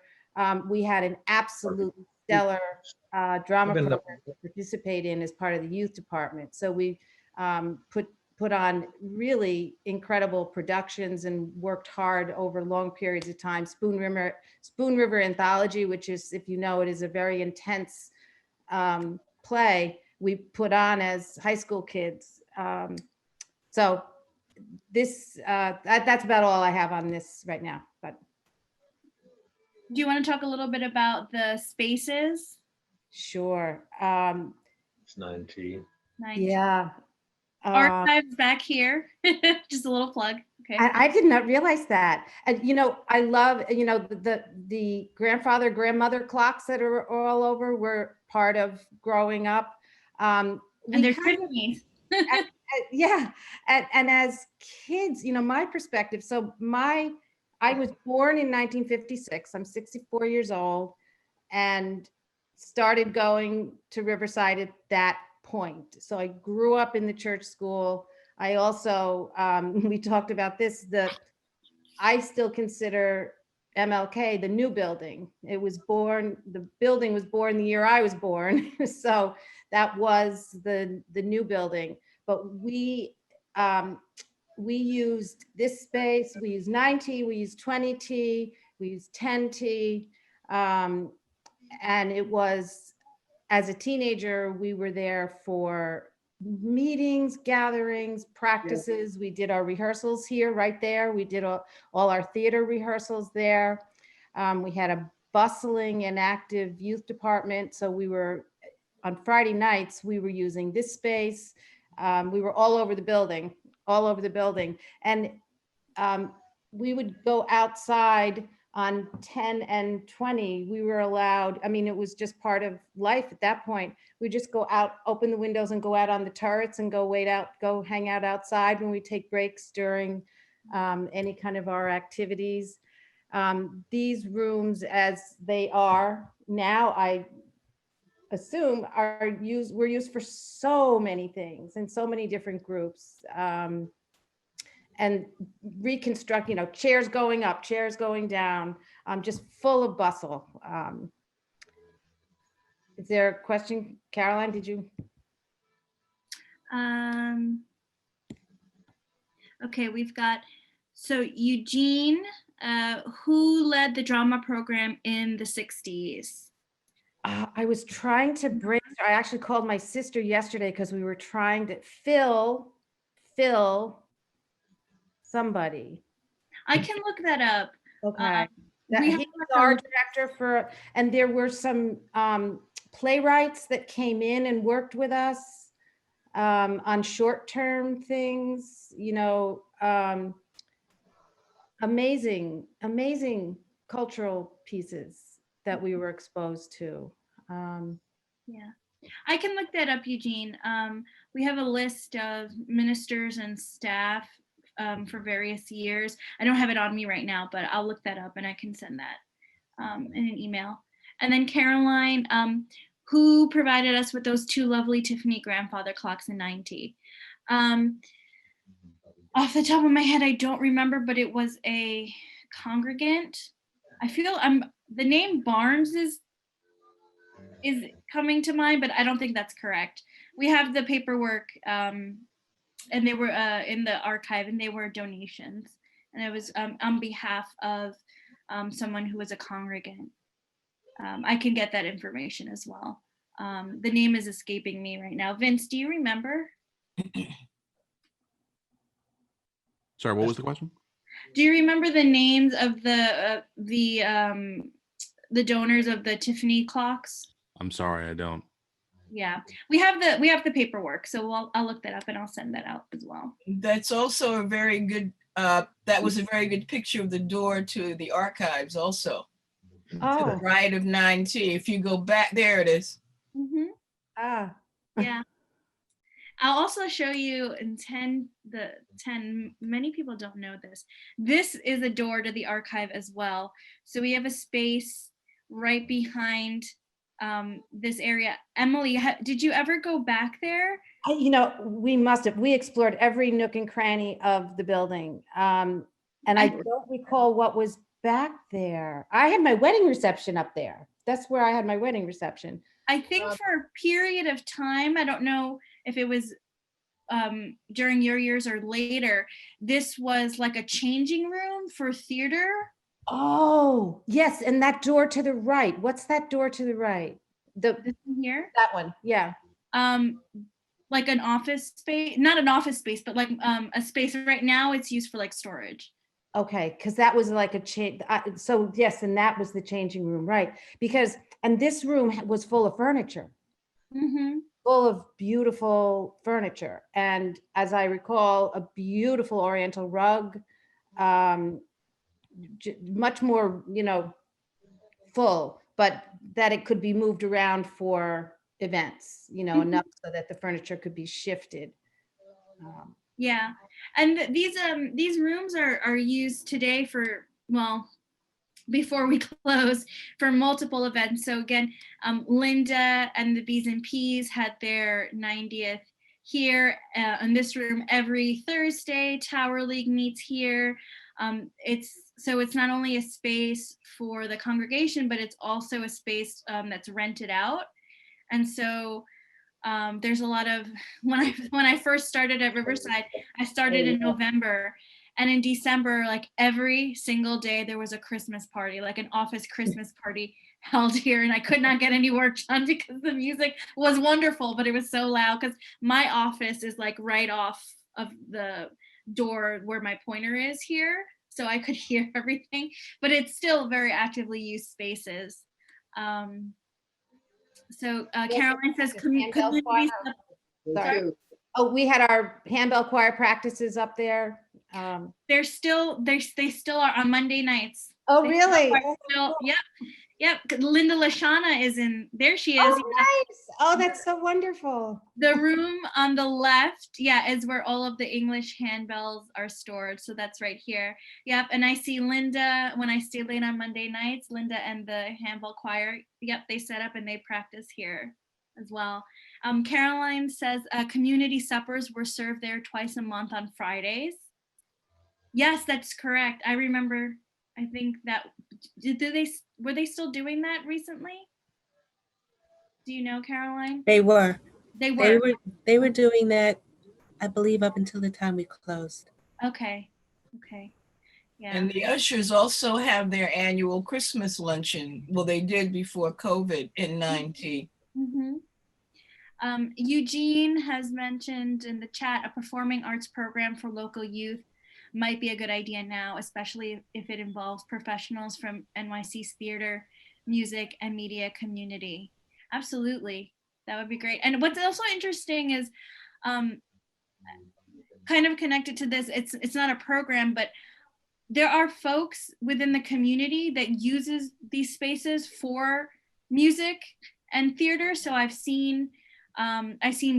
we had an absolutely stellar drama program to participate in as part of the youth department. So we put on really incredible productions and worked hard over long periods of time. Spoon River Anthology, which is, if you know, it is a very intense play we put on as high school kids. So that's about all I have on this right now. But do you want to talk a little bit about the spaces? Sure. It's 9T. Yeah. Archives back here. Just a little plug. Okay. I did not realize that. And I love, the grandfather, grandmother clocks that are all over were part of growing up. And they're Tiffany's. Yeah. And as kids, my perspective, I was born in 1956. I'm 64 years old and started going to Riverside at that point. So I grew up in the church school. I also, we talked about this, the I still consider MLK the new building. It was born, the building was born the year I was born. So that was the new building. But we used this space, we used 9T, we used 20T, we used 10T. And it was, as a teenager, we were there for meetings, gatherings, practices. We did our rehearsals here, right there. We did all our theater rehearsals there. We had a bustling and active youth department. So we were, on Friday nights, we were using this space. We were all over the building, And we would go outside on 10 and 20. We were allowed, I mean, it was just part of life at that point. We just go out, open the windows and go out on the turrets and go hang out outside when we take breaks during any kind of our activities. These rooms, as they are now, I assume were used for so many things and so many different groups. And reconstruct, chairs going up, chairs going down, just full of bustle. Is there a question, Caroline? Did you? Okay, we've got, so Eugene, who led the drama program in the 60s? I was trying to I actually called my sister yesterday because we were trying to Phil, somebody. I can look that up. Okay. We have He was our director and there were some playwrights that came in and worked with us on short-term things, amazing cultural pieces that we were exposed to. Yeah, I can look that up, Eugene. We have a list of ministers and staff for various years. I don't have it on me right now, but I'll look that up and I can send that in an email. And then Caroline, who provided us with those two lovely Tiffany grandfather clocks in 90. Off the top of my head, I don't remember, but it was a congregant. I feel the name Barnes is coming to mind, but I don't think that's correct. We have the paperwork and they were in the archive and they were donations. And it was on behalf of someone who was a congregant. I can get that information as well. The name is escaping me right now. Vince, do you remember? Sorry, what was the question? Do you remember the names of the donors of the Tiffany clocks? I'm sorry, I don't. Yeah, we have the paperwork, so I'll look that up and I'll send that out as well. That's also a very good, that was a very good picture of the door to the archives also. To the right of 9T. If you go back, there it is. Mm-hmm. Yeah. I'll also show you in 10, many people don't know this. This is a door to the archive as well. So we have a space right behind this area. Emily, did you ever go back there? We must have. We explored every nook and cranny of the building. And I don't recall what was back there. I had my wedding reception up there. That's where I had my wedding reception. I think for a period of time, I don't know if it was during your years or later, this was like a changing room for theater. Oh, yes. And that door to the right. What's that door to the right? This one here? That one. Yeah. Like an office space, not an office space, but like a space right now it's used for like storage. Okay, because that was like a change. So yes, and that was the changing room, right? And this room was full of furniture, full of beautiful furniture. And as I recall, a beautiful Oriental rug, much more, full, but that it could be moved around for events, enough so that the furniture could be shifted. Yeah, and these rooms are used today for, well, before we close, for multiple events. So again, Linda and the B's and P's had their 90th here in this room every Thursday. Tower League meets here. It's not only a space for the congregation, but it's also a space that's rented out. And so there's a lot of, when I first started at Riverside, I started in November, and in December, like every single day there was a Christmas party, like an office Christmas party held here, and I could not get any work done because the music was wonderful, but it was so loud because my office is like right off of the door where my pointer is here, so I could hear everything, but it's still very actively used spaces. So Caroline says Handbell Choir. Sorry. Oh, we had our Handbell Choir practices up there. They still are on Monday nights. Oh, really? Still, yep. Linda Lashana is in there. She is. Oh, nice. Oh, that's so wonderful. The room on the left, is where all of the English handbells are stored. So that's right here. Yep. And I see Linda when I stay late on Monday nights. Linda and the Handball Choir. Yep, they set up and they practice here as well. Caroline says community suppers were served there twice a month on Fridays. Yes, that's correct. I remember. I think that were they still doing that recently? Do you know, Caroline? They were. They were doing that, I believe, up until the time we closed. Okay. Yeah. And the ushers also have their annual Christmas luncheon. Well, they did before COVID in 9T. Mm-hmm. Eugene has mentioned in the chat a performing arts program for local youth might be a good idea now, especially if it involves professionals from NYC's theater, music, and media community. Absolutely, that would be great. And what's also interesting is kind of connected to this, it's not a program, but there are folks within the community that uses these spaces for music and theater. So I've seen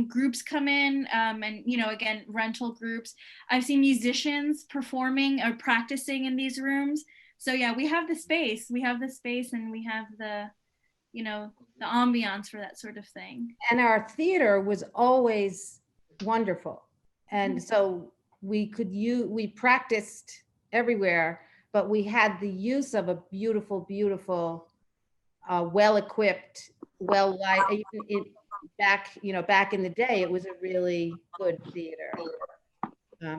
groups come in and, again, rental groups. I've seen musicians performing or practicing in these rooms. So yeah, we have the space. And we have the ambiance for that sort of thing. And our theater was always wonderful. And so we practiced everywhere, but we had the use of a beautiful, beautiful, well-equipped, well-light, back in the day, it was a really good theater.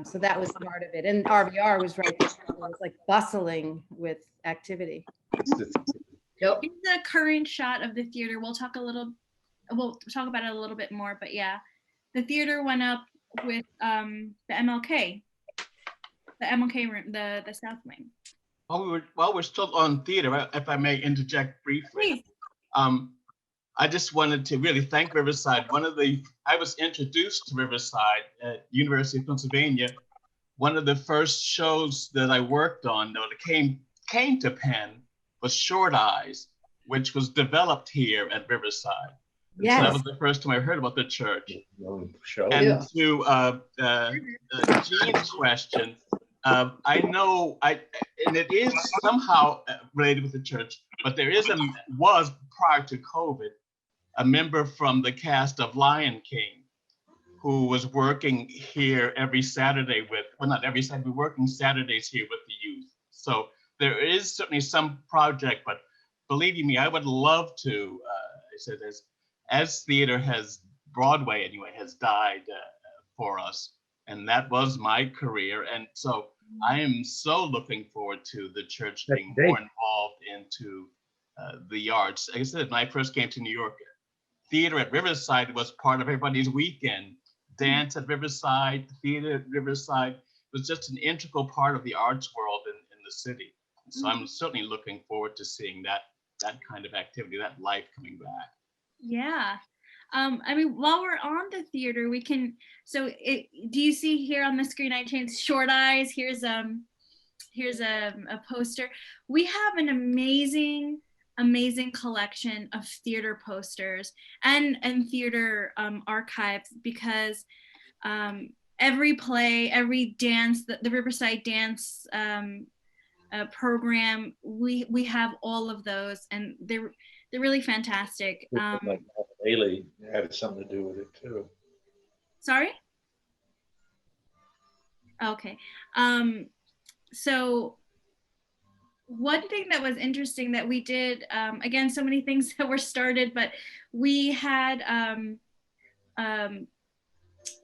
So that was part of it. And RVR was right there. It was like bustling with activity. Yep. In the current shot of the theater, we'll talk about it a little bit more, but yeah, the theater went up with the MLK room, the South Wing. While we're still on theater, if I may interject briefly. Please. I just wanted to really thank Riverside. I was introduced to Riverside at University of Pennsylvania. One of the first shows that I worked on that came to Penn was Short Eyes, which was developed here at Riverside. Yes. So that was the first time I heard about the church. Show. And to Jean's question, I know, and it is somehow related with the church, but there was prior to COVID, a member from the cast of Lion King who was working here every Saturday not every Saturday, but working Saturdays here with the youth. So there is certainly some project, but believe you me, I would love to, as theater Broadway anyway, has died for us. And that was my career. And so I am so looking forward to the church being more involved into the arts. Like I said, when I first came to New York, theater at Riverside was part of everybody's weekend. Dance at Riverside, theater at Riverside was just an integral part of the arts world in the city. So I'm certainly looking forward to seeing that kind of activity, that life coming back. Yeah. While we're on the theater, we can, do you see here on the screen, I changed Short Eyes. Here's a poster. We have an amazing collection of theater posters and theater archives, because every play, every dance, the Riverside dance program, we have all of those, and they're really fantastic. Like Haley had something to do with it too. Sorry? Okay. So one thing that was interesting that we did, again, so many things that were started, but we had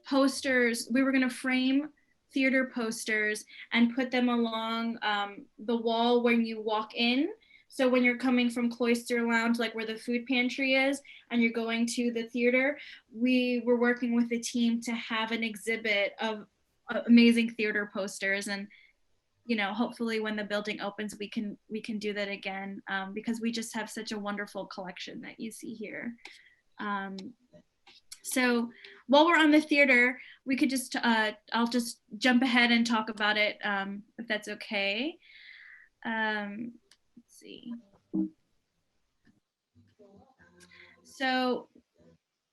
posters. We were going to frame theater posters and put them along the wall when you walk in. So when you're coming from Cloister Lounge, like where the food pantry is, and you're going to the theater, we were working with the team to have an exhibit of amazing theater posters. And hopefully when the building opens, we can do that again, because we just have such a wonderful collection that you see here. So while we're on the theater, we could just, I'll just jump ahead and talk about it, if that's okay. Let's see. So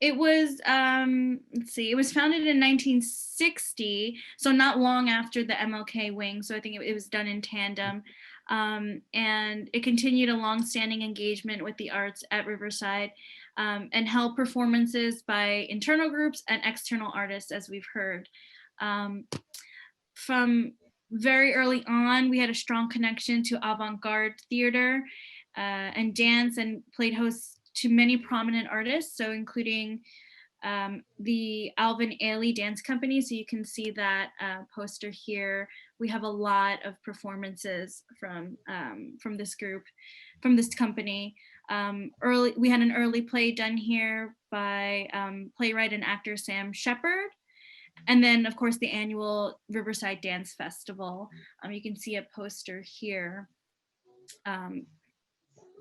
it was, let's see, it was founded in 1960, so not long after the MLK wing. So I think it was done in tandem. And it continued a long-standing engagement with the arts at Riverside, and held performances by internal groups and external artists, as we've heard. From very early on, we had a strong connection to avant-garde theater and dance, and played host to many prominent artists, so including the Alvin Ailey Dance Company. So you can see that poster here. We have a lot of performances from this group, from this company. We had an early play done here by playwright and actor Sam Shepard. And then, of course, the annual Riverside Dance Festival. You can see a poster here.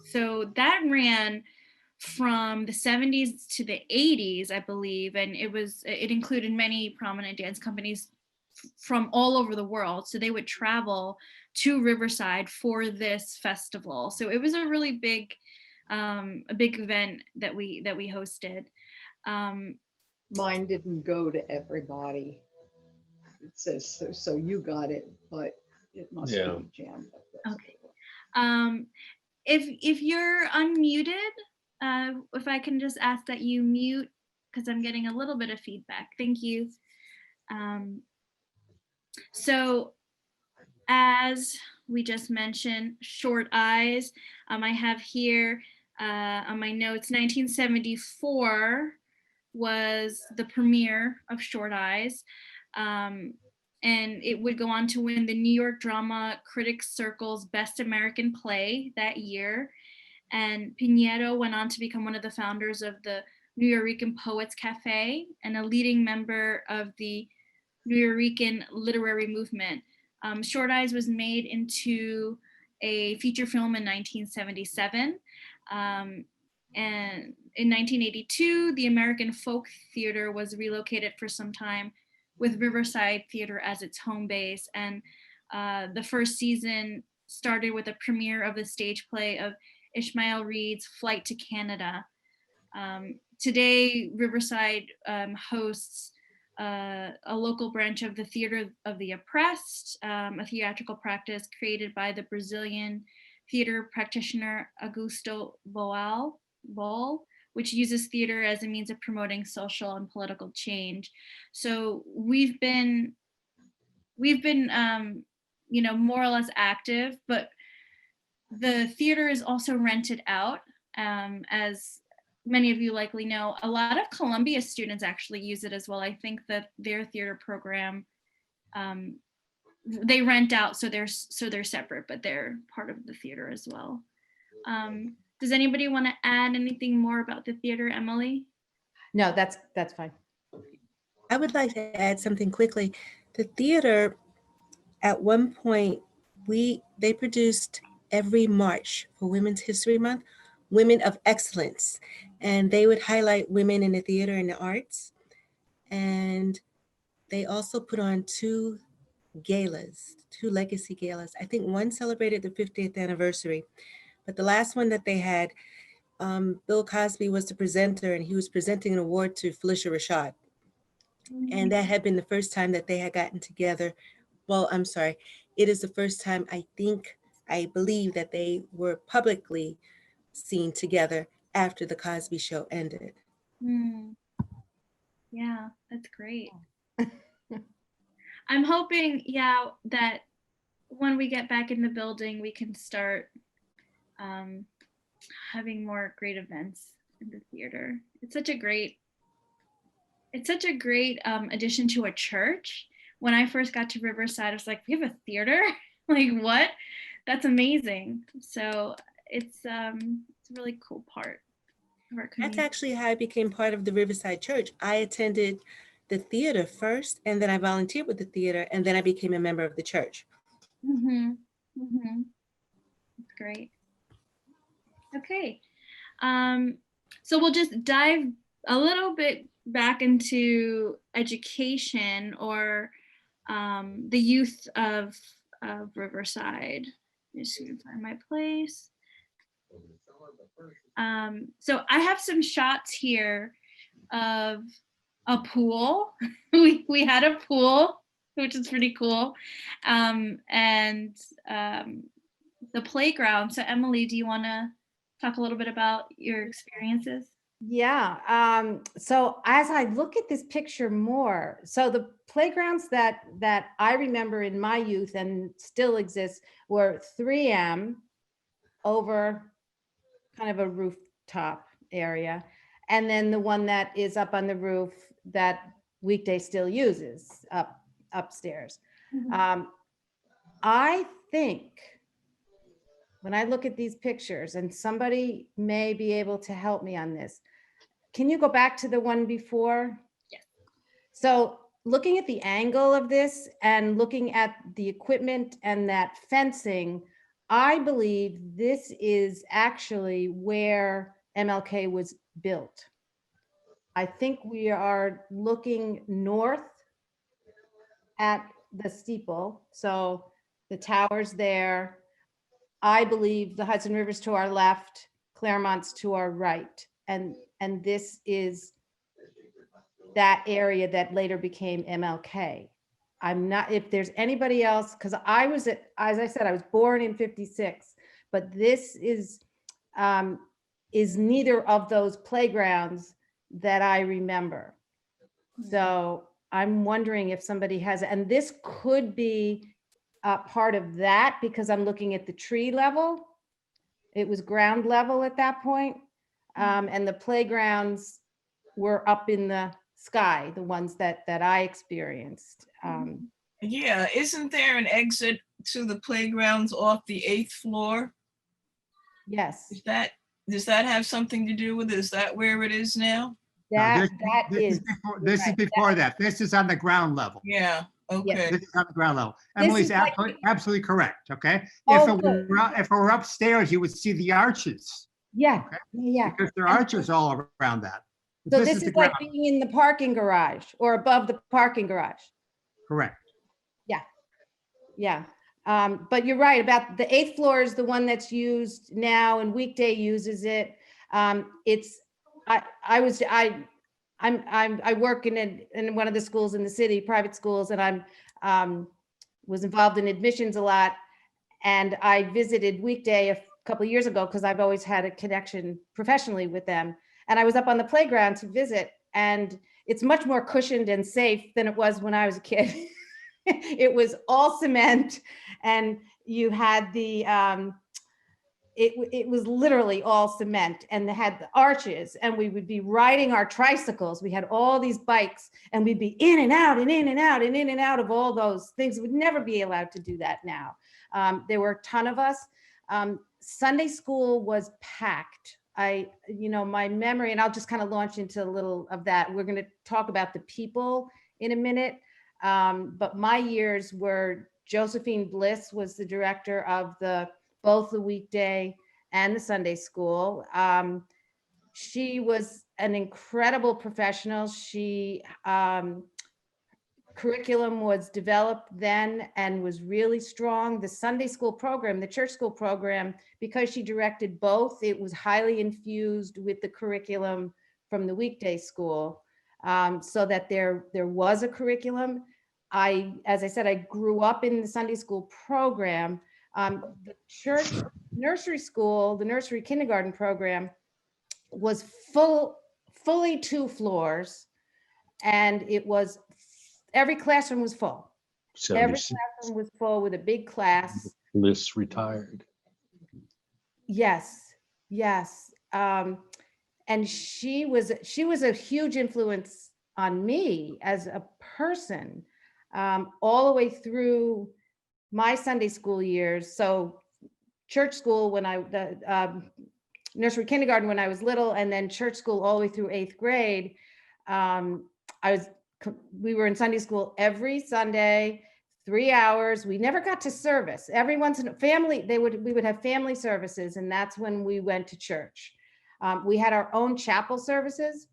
So that ran from the 70s to the 80s, I believe, and it included many prominent dance companies from all over the world. So they would travel to Riverside for this festival. So it was a really big event that we hosted. Mine didn't go to everybody. It says so you got it, but it must be jammed up. Okay. If you're unmuted, if I can just ask that you mute, because I'm getting a little bit of feedback. Thank you. So as we just mentioned, Short Eyes, I have here on my notes, 1974 was the premiere of Short Eyes. And it would go on to win the New York Drama Critics Circle's Best American Play that year. And Piñero went on to become one of the founders of the Nuyorican Poets Cafe and a leading member of the Nuyorican literary movement. Short Eyes was made into a feature film in 1977. And in 1982, the American Folk Theater was relocated for some time with Riverside Theater as its home base. And the first season started with a premiere of the stage play of Ishmael Reed's Flight to Canada. Today, Riverside hosts a local branch of the Theater of the Oppressed, a theatrical practice created by the Brazilian theater practitioner Augusto Boal, which uses theater as a means of promoting social and political change. So we've been more or less active, but the theater is also rented out. As many of you likely know, a lot of Columbia students actually use it as well. I think that their theater program, they rent out, so they're separate, but they're part of the theater as well. Does anybody want to add anything more about the theater, Emily? No, that's fine. I would like to add something quickly. The theater, at one point, they produced every March for Women's History Month, Women of Excellence, and they would highlight women in the theater and the arts. And they also put on two legacy galas. I think one celebrated the 50th anniversary, but the last one that they had, Bill Cosby was the presenter, and he was presenting an award to Felicia Rashad. And that had been the first time that they had gotten together. Well, I'm sorry, it is the first time I believe that they were publicly seen together after the Cosby Show ended. Yeah, that's great. I'm hoping, yeah, that when we get back in the building, we can start having more great events in the theater. It's such a great addition to a church. When I first got to Riverside, I was like, we have a theater? Like, what? That's amazing. So it's a really cool part of our community. That's actually how I became part of the Riverside Church. I attended the theater first, and then I volunteered with the theater, and then I became a member of the church. That's great. Okay. So we'll just dive a little bit back into education, or the youth of Riverside. Just gonna find my place. So I have some shots here of a pool. we had a pool, which is pretty cool, and the playground. So Emily, do you want to talk a little bit about your experiences? Yeah. So as I look at this picture more, so the playgrounds that I remember in my youth and still exist were 3M over kind of a rooftop area, and then the one that is up on the roof that Weekday still uses upstairs. I think when I look at these pictures, and somebody may be able to help me on this, can you go back to the one before? Yes. So looking at the angle of this and looking at the equipment and that fencing, I believe this is actually where MLK was built. I think we are looking north at the steeple. So the tower's there. I believe the Hudson River's to our left, Claremont's to our right. And this is that area that later became MLK. I'm not, if there's anybody else, because I was as I said, I was born in 56, but this is neither of those playgrounds that I remember. So I'm wondering if somebody has, and this could be part of that, because I'm looking at the tree level. It was ground level at that point. And the playgrounds were up in the sky, the ones that I experienced. Yeah, isn't there an exit to the playgrounds off the 8th floor? Yes. Does that have something to do with it? Is that where it is now? This is before that. This is on the ground level. Yeah. Okay. This is on the ground level. Emily's like absolutely correct. Okay. Oh, If it were upstairs, you would see the arches. Yeah. Okay? Yeah. Because there are arches all around that. So this is the like ground. being in the parking garage or above the parking garage. Correct. Yeah. Yeah. But you're right about the 8th floor is the one that's used now, and Weekday uses it. I work in one of the schools in the city, private schools, and I'm was involved in admissions a lot. And I visited Weekday a couple of years ago because I've always had a connection professionally with them. And I was up on the playground to visit, and it's much more cushioned and safe than it was when I was a kid. It was all cement, and you had the, it was literally all cement, and they had the arches, and we would be riding our tricycles. We had all these bikes, and we'd be in and out and in and out and in and out of all those things. We'd never be allowed to do that now. There were a ton of us. Sunday school was packed. My memory, and I'll just kind of launch into a little of that. We're going to talk about the people in a minute. But my years were Josephine Bliss was the director of both the Weekday and the Sunday school. She was an incredible professional. Curriculum was developed then and was really strong. The Sunday school program, the church school program, because she directed both, it was highly infused with the curriculum from the Weekday school, so that there was a curriculum. As I said, I grew up in the Sunday school program. The church nursery school, the nursery kindergarten program was fully 2 floors. And it was, every classroom was full. Every 76. classroom was full with a big class. Bliss retired. Yes, yes. And she was a huge influence on me as a person, all the way through my Sunday school years. So church school when nursery kindergarten when I was little, and then church school all the way through 8th grade. We were in Sunday school every Sunday, 3 hours. We never got to service. Every once in a family, we would have family services, and that's when we went to church. We had our own chapel services,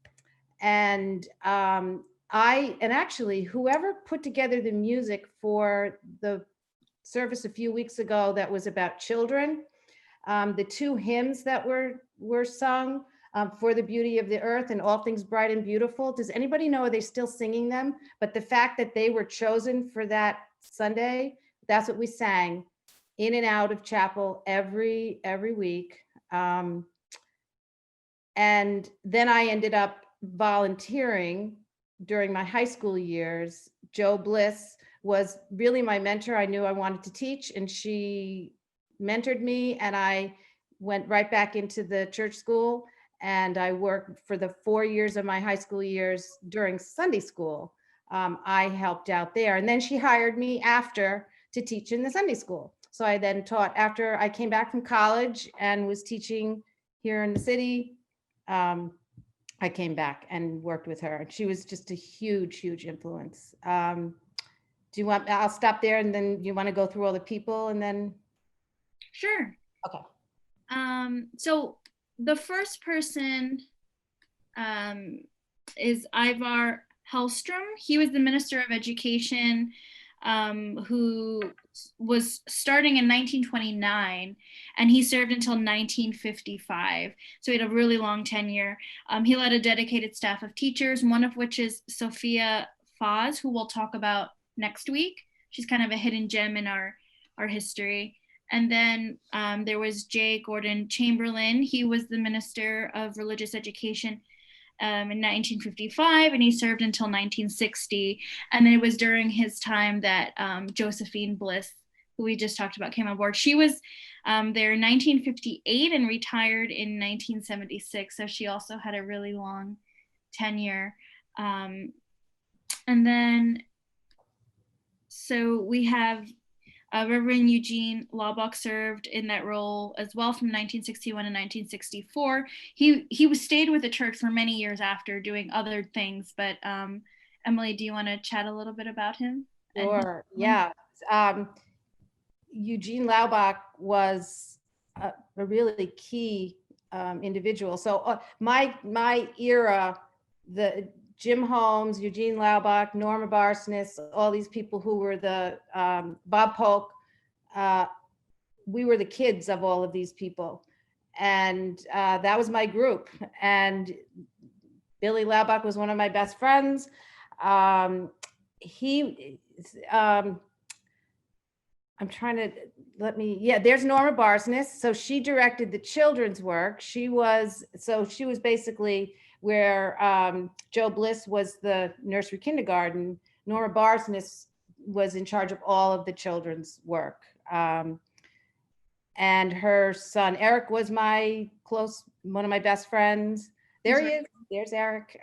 and actually whoever put together the music for the service a few weeks ago that was about children, the 2 hymns that were sung, For the Beauty of the Earth and All Things Bright and Beautiful. Does anybody know, are they still singing them? But the fact that they were chosen for that Sunday, that's what we sang in and out of chapel every week. And then I ended up volunteering during my high school years. Joe Bliss was really my mentor. I knew I wanted to teach, and she mentored me, and I went right back into the church school, and I worked for the 4 years of my high school years during Sunday school. I helped out there, and then she hired me after to teach in the Sunday school. So I then taught after I came back from college and was teaching here in the city. I came back and worked with her. She was just a huge influence. Do you want, I'll stop there, and then you want to go through all the people and then? Sure. Okay. So the first person is Ivar Hellstrom. He was the Minister of Education who was starting in 1929, and he served until 1955. So he had a really long tenure. He led a dedicated staff of teachers, one of which is Sophia Foz, who we'll talk about next week. She's kind of a hidden gem in our history. And then there was J. Gordon Chamberlain. He was the Minister of Religious Education in 1955, and he served until 1960. And then it was during his time that Josephine Bliss, who we just talked about, came on board. She was there in 1958 and retired in 1976. So she also had a really long tenure. And then, so we have Reverend Eugene Laubach served in that role as well from 1961 to 1964. He stayed with the church for many years after doing other things, but Emily, do you want to chat a little bit about him? Sure, yeah. Eugene Laubach was a really key individual. So my era, the Jim Holmes, Eugene Laubach, Norma Barsness, all these people who were the Bob Polk, we were the kids of all of these people. And that was my group. And Billy Laubach was one of my best friends. I'm trying to, there's Norma Barsness. So she directed the children's work. She was basically where Joe Bliss was the nursery kindergarten. Norma Barsness was in charge of all of the children's work. And her son, Eric, was one of my best friends. There he is, there's Eric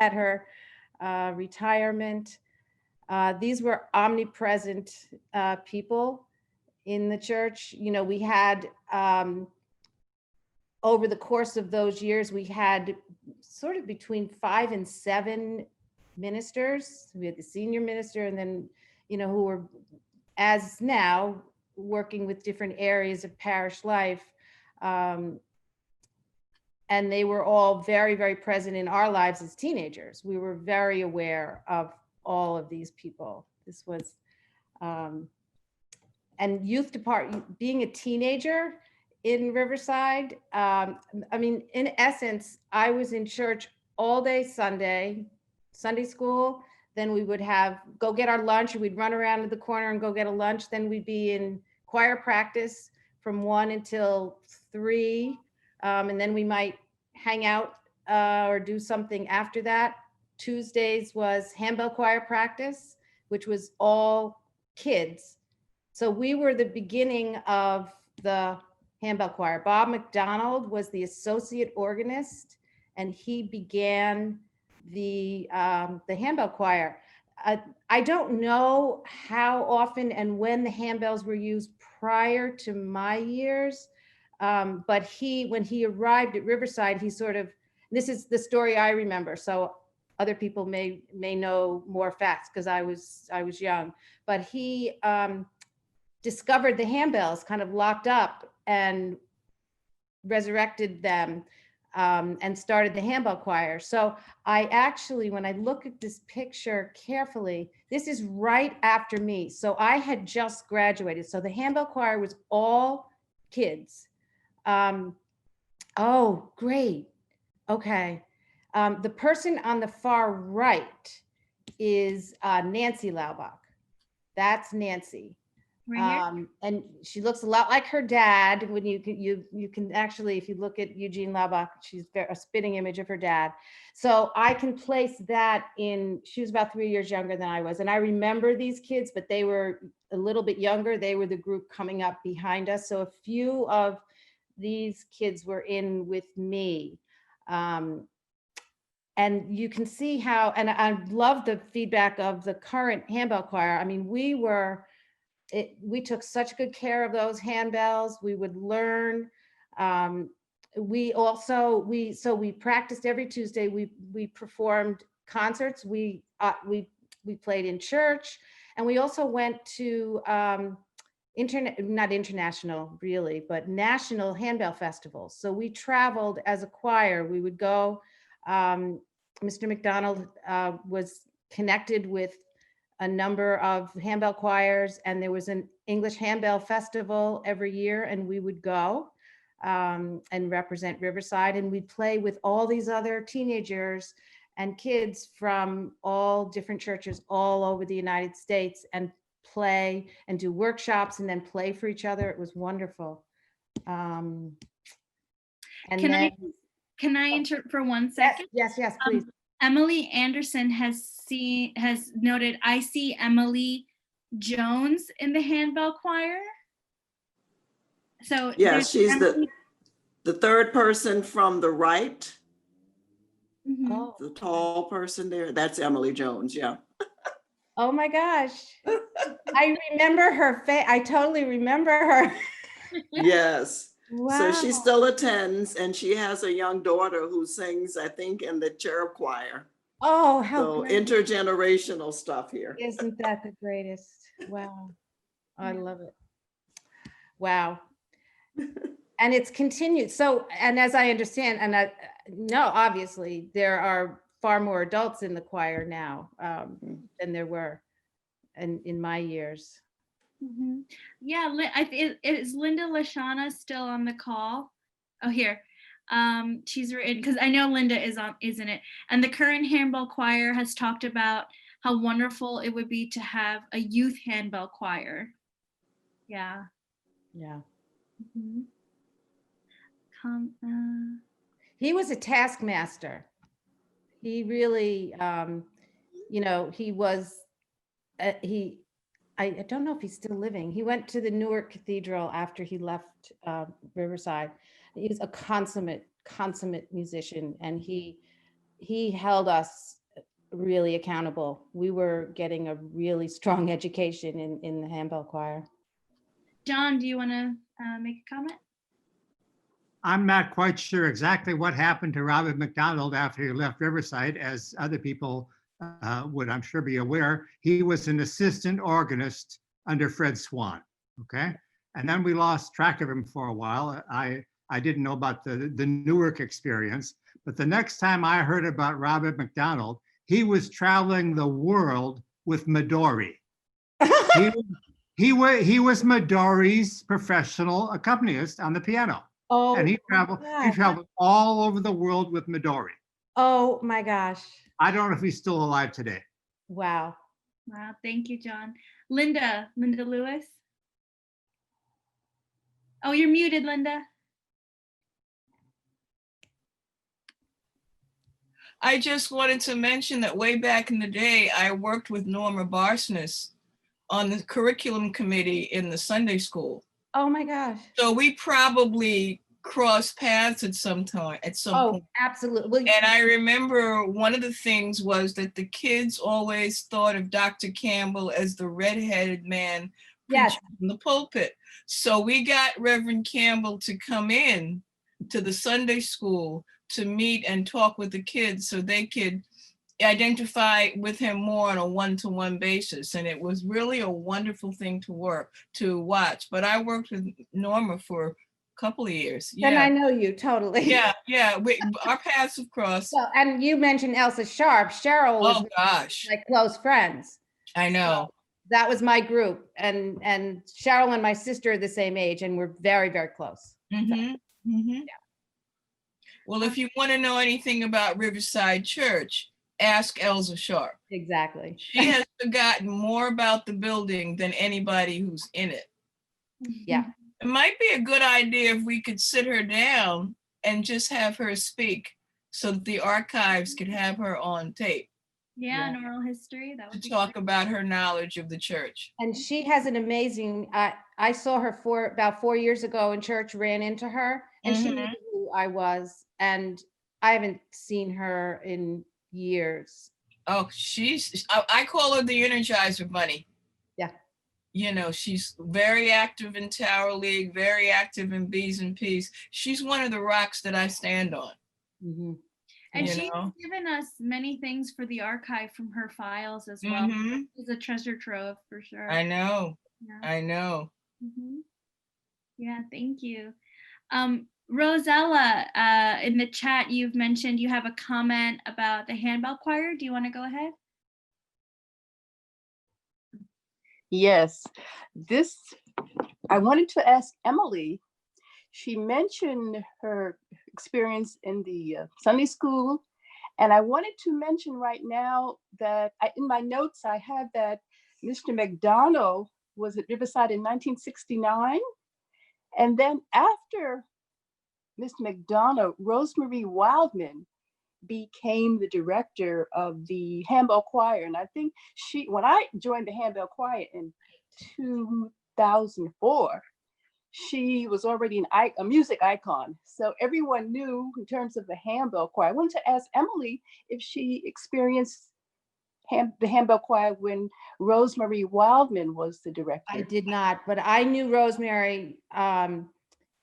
at her retirement. These were omnipresent people in the church. You know, we had, over the course of those years, we had sort of between 5 and 7 ministers. We had the senior minister, and then, who were, as now, working with different areas of parish life. And they were all very, very present in our lives as teenagers. We were very aware of all of these people. This was, and youth department, being a teenager in Riverside, in essence, I was in church all day Sunday school. Then we would go get our lunch, or we'd run around to the corner and go get a lunch. Then we'd be in choir practice from 1 until 3. And then we might hang out or do something after that. Tuesdays was handbell choir practice, which was all kids. So we were the beginning of the handbell choir. Bob McDonald was the associate organist, and he began the handbell choir. I don't know how often and when the handbells were used prior to my years, but when he arrived at Riverside, he sort of, this is the story I remember, so other people may know more facts because I was young, but he discovered the handbells kind of locked up and resurrected them and started the handbell choir. So I actually, when I look at this picture carefully, this is right after me. So I had just graduated. So the handbell choir was all kids. Oh, great. Okay. The person on the far right is Nancy Laubach. That's Nancy. Right And she looks a lot like her dad. When you can actually, if you look at Eugene Laubach, she's a spitting image of her dad. So I can place that in. She was about 3 years younger than I was, and I remember these kids, but they were a little bit younger. They were the group coming up behind us. So a few of these kids were in with me. And you can see how, and I love the feedback of the current handbell choir. I mean, we took such good care of those handbells. We would learn. We practiced every Tuesday. We performed concerts. We played in church, and we also went to not international really, but national handbell festivals. So we traveled as a choir. We would go. Mr. McDonald was connected with a number of handbell choirs, and there was an English handbell festival every year, and we would go and represent Riverside, and we'd play with all these other teenagers and kids from all different churches all over the United States, and play and do workshops and then play for each other. It was wonderful. And Can I interrupt for 1 second? Yes, please. Emily Anderson has noted, I see Emily Jones in the handbell choir. So yeah, there's she's Emily. the third person from the right. Mhm. Oh. The tall person there, that's Emily Jones, yeah. Oh my gosh. I remember her face. I totally remember her. Yes. Wow. So she still attends, and she has a young daughter who sings, I think, in the cherub choir. Oh, how So great. intergenerational stuff here. Isn't that the greatest? Wow. I love it. Wow. And it's continued. So, and as I understand, and obviously there are far more adults in the choir now than there were in my years. Mhm. Yeah, is Linda Lashana still on the call? Oh, here. She's written, because I know Linda is in it. And the current handbell choir has talked about how wonderful it would be to have a youth handbell choir. Yeah. Yeah. Mhm. He was a taskmaster. He really, he was, I don't know if he's still living. He went to the Newark Cathedral after he left Riverside. He was a consummate musician, and he held us really accountable. We were getting a really strong education in the handbell choir. John, do you want to make a comment? I'm not quite sure exactly what happened to Robert McDonald after he left Riverside, as other people would, I'm sure, be aware. He was an assistant organist under Fred Swan, okay? And then we lost track of him for a while. I didn't know about the Newark experience, but the next time I heard about Robert McDonald, he was traveling the world with Midori. He was Midori's professional accompanist on the piano. Oh, and he traveled all over the world with Midori. Oh my gosh. I don't know if he's still alive today. Wow. Wow, thank you, John. Linda Lewis. Oh, you're muted, Linda. I just wanted to mention that way back in the day, I worked with Norma Barsness on the curriculum committee in the Sunday school. Oh my gosh. So we probably crossed paths at some time, at some Oh, point. absolutely. And I remember one of the things was that the kids always thought of Dr. Campbell as the redheaded man Yes. preaching from the pulpit. So we got Reverend Campbell to come in to the Sunday school to meet and talk with the kids so they could identify with him more on a one-to-one basis. And it was really a wonderful thing to watch. But I worked with Norma for a couple of years. Then Yeah. I know you totally. Yeah, our paths have crossed. Well, and you mentioned Elsa Sharp. Cheryl was gosh, like close friends. I know. So that was my group, and Cheryl and my sister are the same age, and we're very, very close. Mm-hmm. Mm-hmm. Yeah. Well, if you want to know anything about Riverside Church, ask Elsa Sharp. Exactly. She has forgotten more about the building than anybody who's in it. Yeah. It might be a good idea if we could sit her down and just have her speak so that the archives could have her on tape. Yeah, an oral history. That would To be talk great. about her knowledge of the church. And she has an amazing, I saw her about 4 years ago in church, ran into her, and she knew who I was. And I haven't seen her in years. Oh, I call her the Energizer Bunny. Yeah. You know, she's very active in Tower League, very active in B's and P's. She's one of the rocks that I stand on. Mm-hmm. And you she's know? given us many things for the archive from her files as well. It's a treasure trove for sure. I know. Yeah. I know. Yeah, thank you. Rosella, in the chat, you've mentioned you have a comment about the Handbell Choir. Do you want to go ahead? Yes, I wanted to ask Emily. She mentioned her experience in the Sunday school, and I wanted to mention right now that in my notes, I have that Mr. McDonough was at Riverside in 1969. And then after Mr. McDonough, Rosemary Wildman became the director of the Handball Choir. And I think when I joined the Handball Choir in 2004, she was already a music icon. So everyone knew in terms of the Handball Choir. I wanted to ask Emily if she experienced the Handbell Choir when Rosemary Wildman was the director. I did not, but I knew Rosemary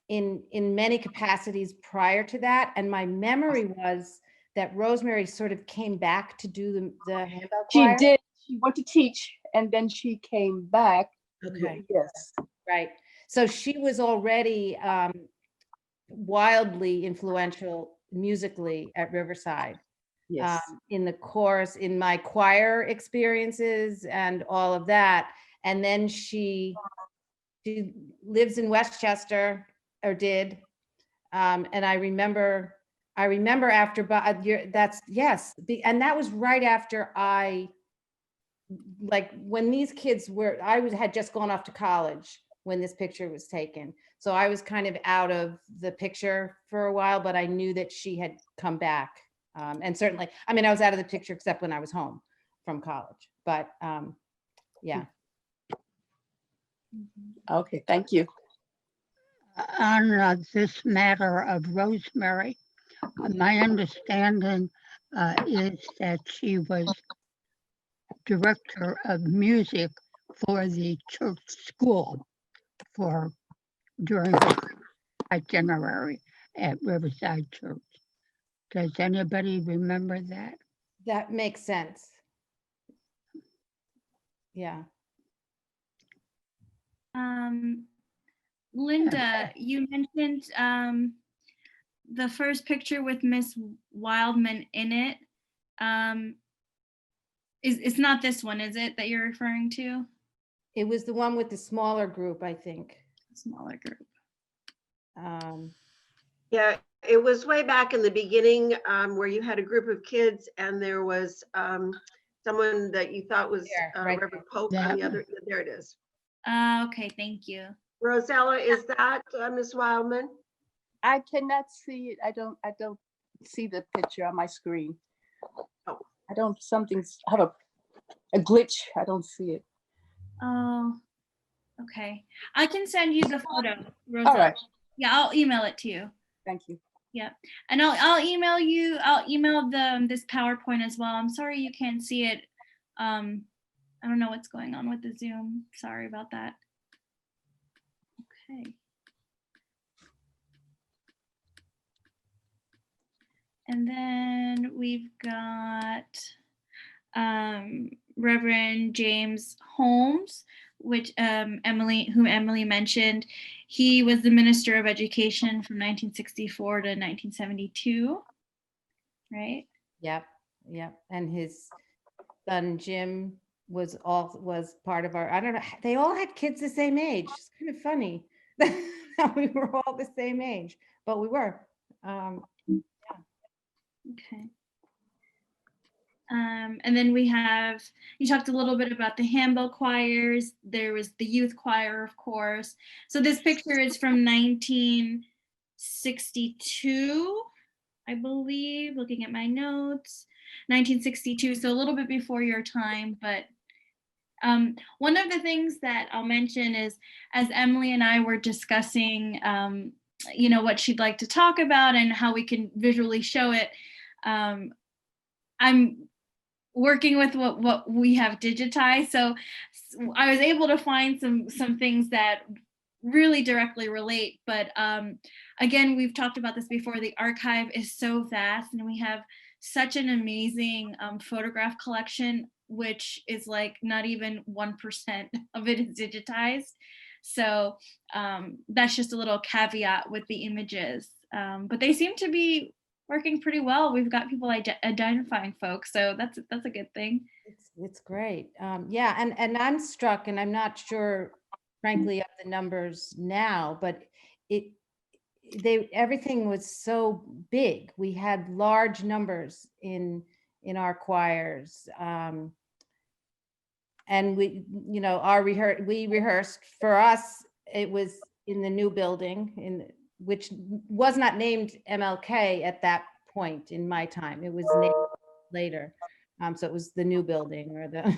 in many capacities prior to that. And my memory was that Rosemary sort of came back to do the Handbell Choir. She did. She went to teach and then she came back. Okay. Yes. Right. So she was already wildly influential musically at Riverside. Yes. In the chorus, in my choir experiences and all of that. And then she lives in Westchester, or did. And I remember after, that's, yes. And that was right after when these kids had just gone off to college when this picture was taken. So I was kind of out of the picture for a while, but I knew that she had come back. And certainly, I mean, I was out of the picture except when I was home from college, but yeah. Okay, thank you. On this matter of Rosemary, my understanding is that she was director of music for the church school during her itinerary at Riverside Church. Does anybody remember that? That makes sense. Yeah. Linda, you mentioned the first picture with Miss Wildman in it. It's not this one, is it, that you're referring to? It was the one with the smaller group, I think. Smaller group. Yeah, it was way back in the beginning where you had a group of kids and there was someone that you thought was Reverend Polk on the other. There it is. Okay, thank you. Rosella, is that Miss Wildman? I cannot see it. I don't see the picture on my screen. I don't, something's, I have a glitch. I don't see it. Oh, okay. I can send you the photo, Rosa. All right. Yeah, I'll email it to you. Thank you. Yeah, and I'll email you. I'll email this PowerPoint as well. I'm sorry you can't see it. I don't know what's going on with the Zoom. Sorry about that. Okay. And then we've got Reverend James Holmes, which whom Emily mentioned. He was the Minister of Education from 1964 to 1972, right? Yep. And his son Jim was part of our, I don't know, they all had kids the same age. It's kind of funny that we were all the same age, but we were. Okay. And then you talked a little bit about the Handbell Choirs. There was the youth choir, of course. So this picture is from 1962, I believe, looking at my notes, 1962. So a little bit before your time, but one of the things that I'll mention is, as Emily and I were discussing, what she'd like to talk about and how we can visually show it, I'm working with what we have digitized. So I was able to find some things that really directly relate. But again, we've talked about this before. The archive is so vast, and we have such an amazing photograph collection, which is like not even 1% of it is digitized. So that's just a little caveat with the images. But they seem to be working pretty well. We've got people identifying folks, so that's a good thing. It's great. Yeah, and I'm struck, and I'm not sure, frankly, of the numbers now, but everything was so big. We had large numbers in our choirs, and we rehearsed. For us, it was in the new building which was not named MLK at that point in my time. It was named later. So it was the new building, or the,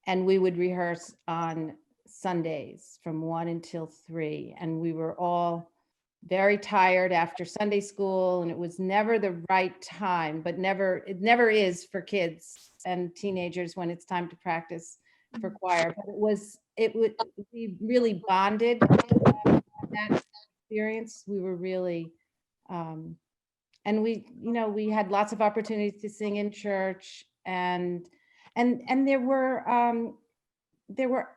and we would rehearse on Sundays from 1 until 3. And we were all very tired after Sunday school, and it was never the right time, but it never is for kids and teenagers when it's time to practice for choir. But we really bonded that experience. We were really, and we had lots of opportunities to sing in church, and there were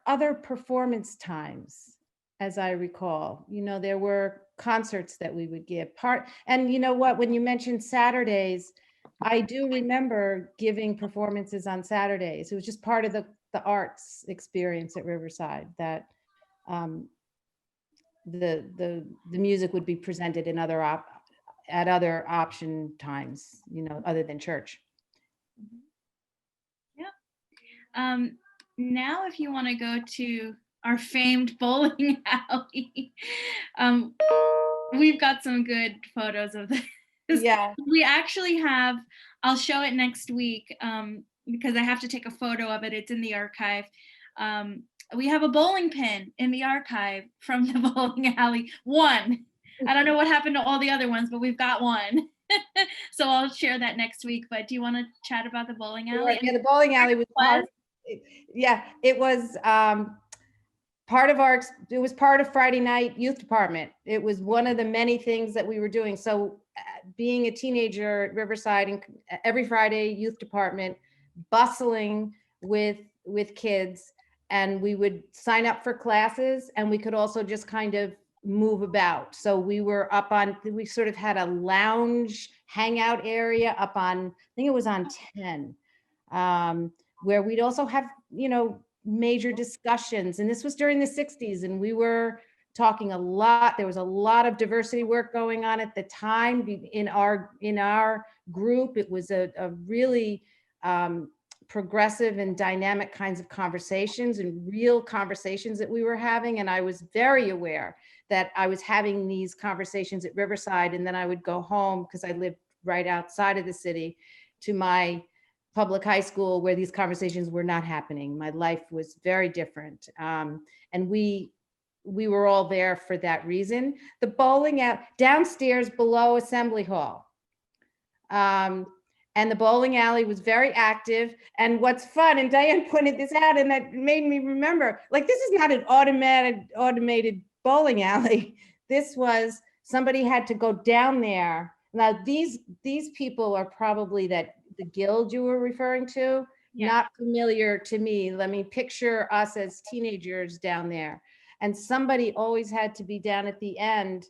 other performance times, as I recall. There were concerts that we would give and you know what, when you mentioned Saturdays, I do remember giving performances on Saturdays. It was just part of the arts experience at Riverside, that the music would be presented in at other option times, other than church. Yeah. Now, if you want to go to our famed bowling alley, we've got some good photos of this. Yeah. We actually have, I'll show it next week because I have to take a photo of it. It's in the archive. We have a bowling pin in the archive from the bowling alley. One. I don't know what happened to all the other ones, but we've got one. So I'll share that next week. But do you want to chat about the bowling alley? Yeah, the bowling alley was part. Yeah, it was part of Friday night youth department. It was one of the many things that we were doing. So being a teenager at Riverside, and every Friday youth department, bustling with kids, and we would sign up for classes, and we could also just kind of move about. So we sort of had a lounge hangout area up on, I think it was on 10, where we'd also have, major discussions. And this was during the 60s, and we were talking a lot. There was a lot of diversity work going on at the time in our group. It was a really progressive and dynamic kinds of conversations, and real conversations that we were having. And I was very aware that I was having these conversations at Riverside, and then I would go home because I lived right outside of the city to my public high school where these conversations were not happening. My life was very different. And we were all there for that reason. The bowling alley downstairs below Assembly Hall. And the bowling alley was very active. And what's fun, and Diane pointed this out, and that made me remember, like, this is not an automated bowling alley. This was, somebody had to go down there. Now, these people are probably the guild you were referring to, not familiar to me. Let me picture us as teenagers down there. And somebody always had to be down at the end.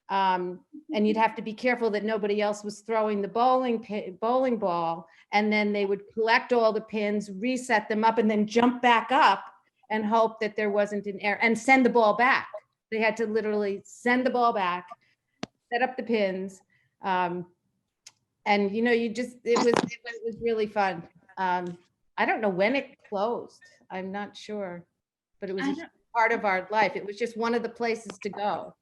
And you'd have to be careful that nobody else was throwing the bowling ball. And then they would collect all the pins, reset them up, and then jump back up and hope that there wasn't an error and send the ball back. They had to literally send the ball back, set up the pins. And it was really fun. I don't know when it closed. I'm not sure, but it was a part of our life. It was just one of the places to go.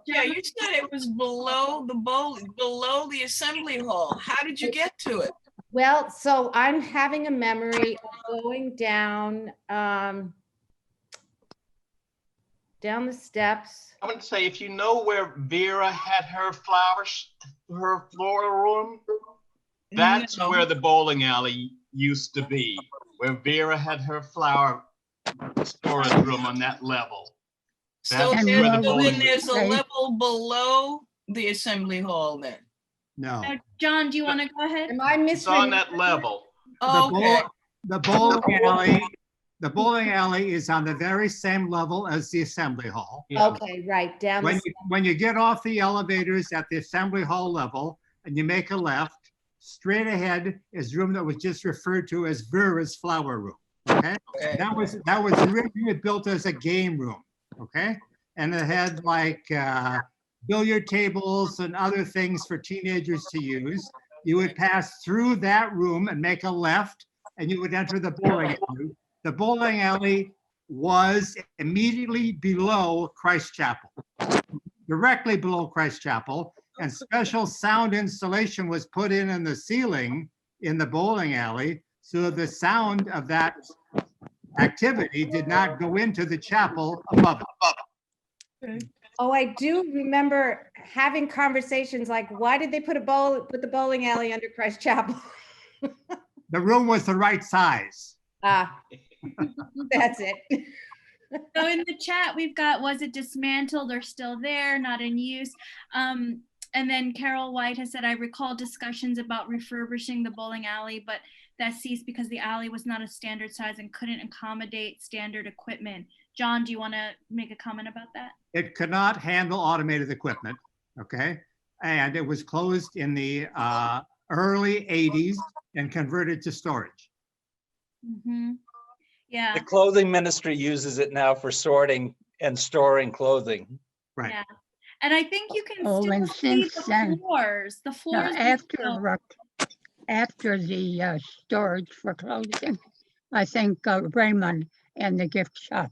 Yeah, you said it was below the assembly hall. How did you get to it? Well, so I'm having a memory of going down the steps. I want to say, if you know where Vera had her flowers, her floral room, that's where the bowling alley used to be, where Vera had her flower storage room on that level. So there's a level below the assembly hall then? No. John, do you want to go ahead? Am I missing? It's on that level. Oh, okay. The bowling alley is on the very same level as the assembly hall. Okay, right, down When you get off the elevators at the assembly hall level and you make a left, straight ahead is room that was just referred to as Vera's flower room. Okay, that was originally built as a game room. Okay, and it had like billiard tables and other things for teenagers to use. You would pass through that room and make a left, and you would enter the bowling alley. The bowling alley was immediately below Christ Chapel, directly below Christ Chapel, and special sound installation was put in the ceiling in the bowling alley, so the sound of that activity did not go into the chapel above it. Oh, I do remember having conversations like, why did they put the bowling alley under Christ Chapel? The room was the right size. That's it. So in the chat, we've got, was it dismantled or still there, not in use? And then Carol White has said, I recall discussions about refurbishing the bowling alley, but that ceased because the alley was not a standard size and couldn't accommodate standard equipment. John, do you want to make a comment about that? It could not handle automated equipment, okay? And it was closed in the early 80s and converted to storage. Mm-hmm. Yeah. The clothing ministry uses it now for sorting and storing clothing. Right. Yeah. And I think you can Oh, still and see since the then- floors. The floors. After the storage for clothing, I think Raymond and the gift shop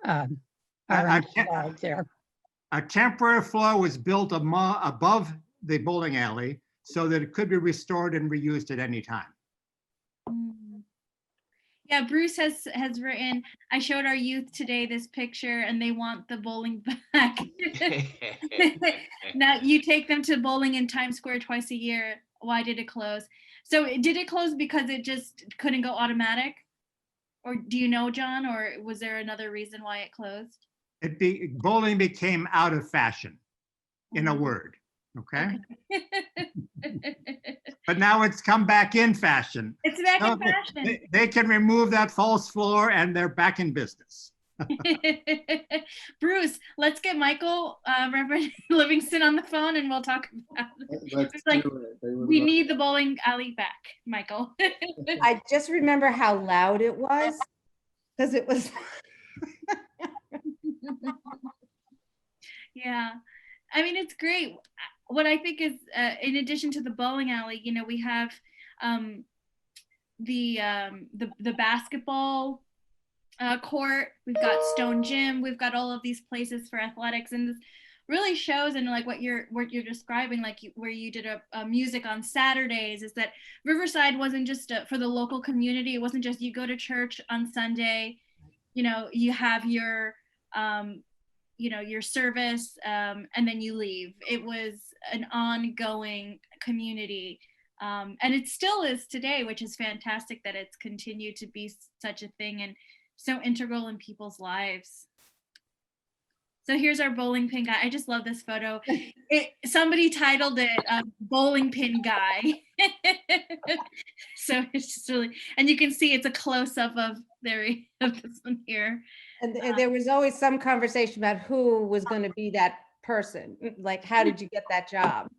are installed there. A temporary floor was built above the bowling alley so that it could be restored and reused at any time. Yeah, Bruce has written, I showed our youth today this picture and they want the bowling back. Now you take them to bowling in Times Square twice a year. Why did it close? So did it close because it just couldn't go automatic? Or do you know, John, or was there another reason why it closed? Bowling became out of fashion, in a word, okay? But now it's come back in fashion. It's back in fashion. They can remove that false floor and they're back in business. Bruce, let's get Michael, Reverend Livingston on the phone and we'll talk about it. We need the bowling alley back, Michael. I just remember how loud it was because it was. Yeah, I mean, it's great. What I think is, in addition to the bowling alley, you know, we have the basketball court. We've got Stone Gym. We've got all of these places for athletics, and really shows, and like what you're describing, like where you did a music on Saturdays, is that Riverside wasn't just for the local community. It wasn't just you go to church on Sunday, you have your your service, and then you leave. It was an ongoing community, and it still is today, which is fantastic that it's continued to be such a thing and so integral in people's lives. So here's our bowling pin guy. I just love this photo. Somebody titled it Bowling Pin Guy. So it's just really, and you can see it's a close-up of this one here. And there was always some conversation about who was going to be that person. Like, how did you get that job?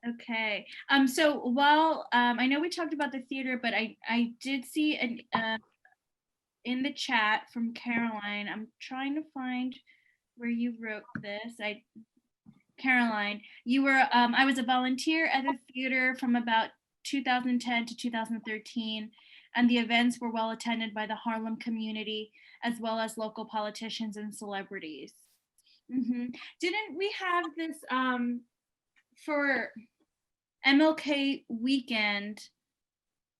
Okay. So while I know we talked about the theater, but I did see in the chat from Caroline. I'm trying to find where you wrote this. Caroline, you were I was a volunteer at the theater from about 2010 to 2013, and the events were well attended by the Harlem community as well as local politicians and celebrities. Didn't we have this for MLK weekend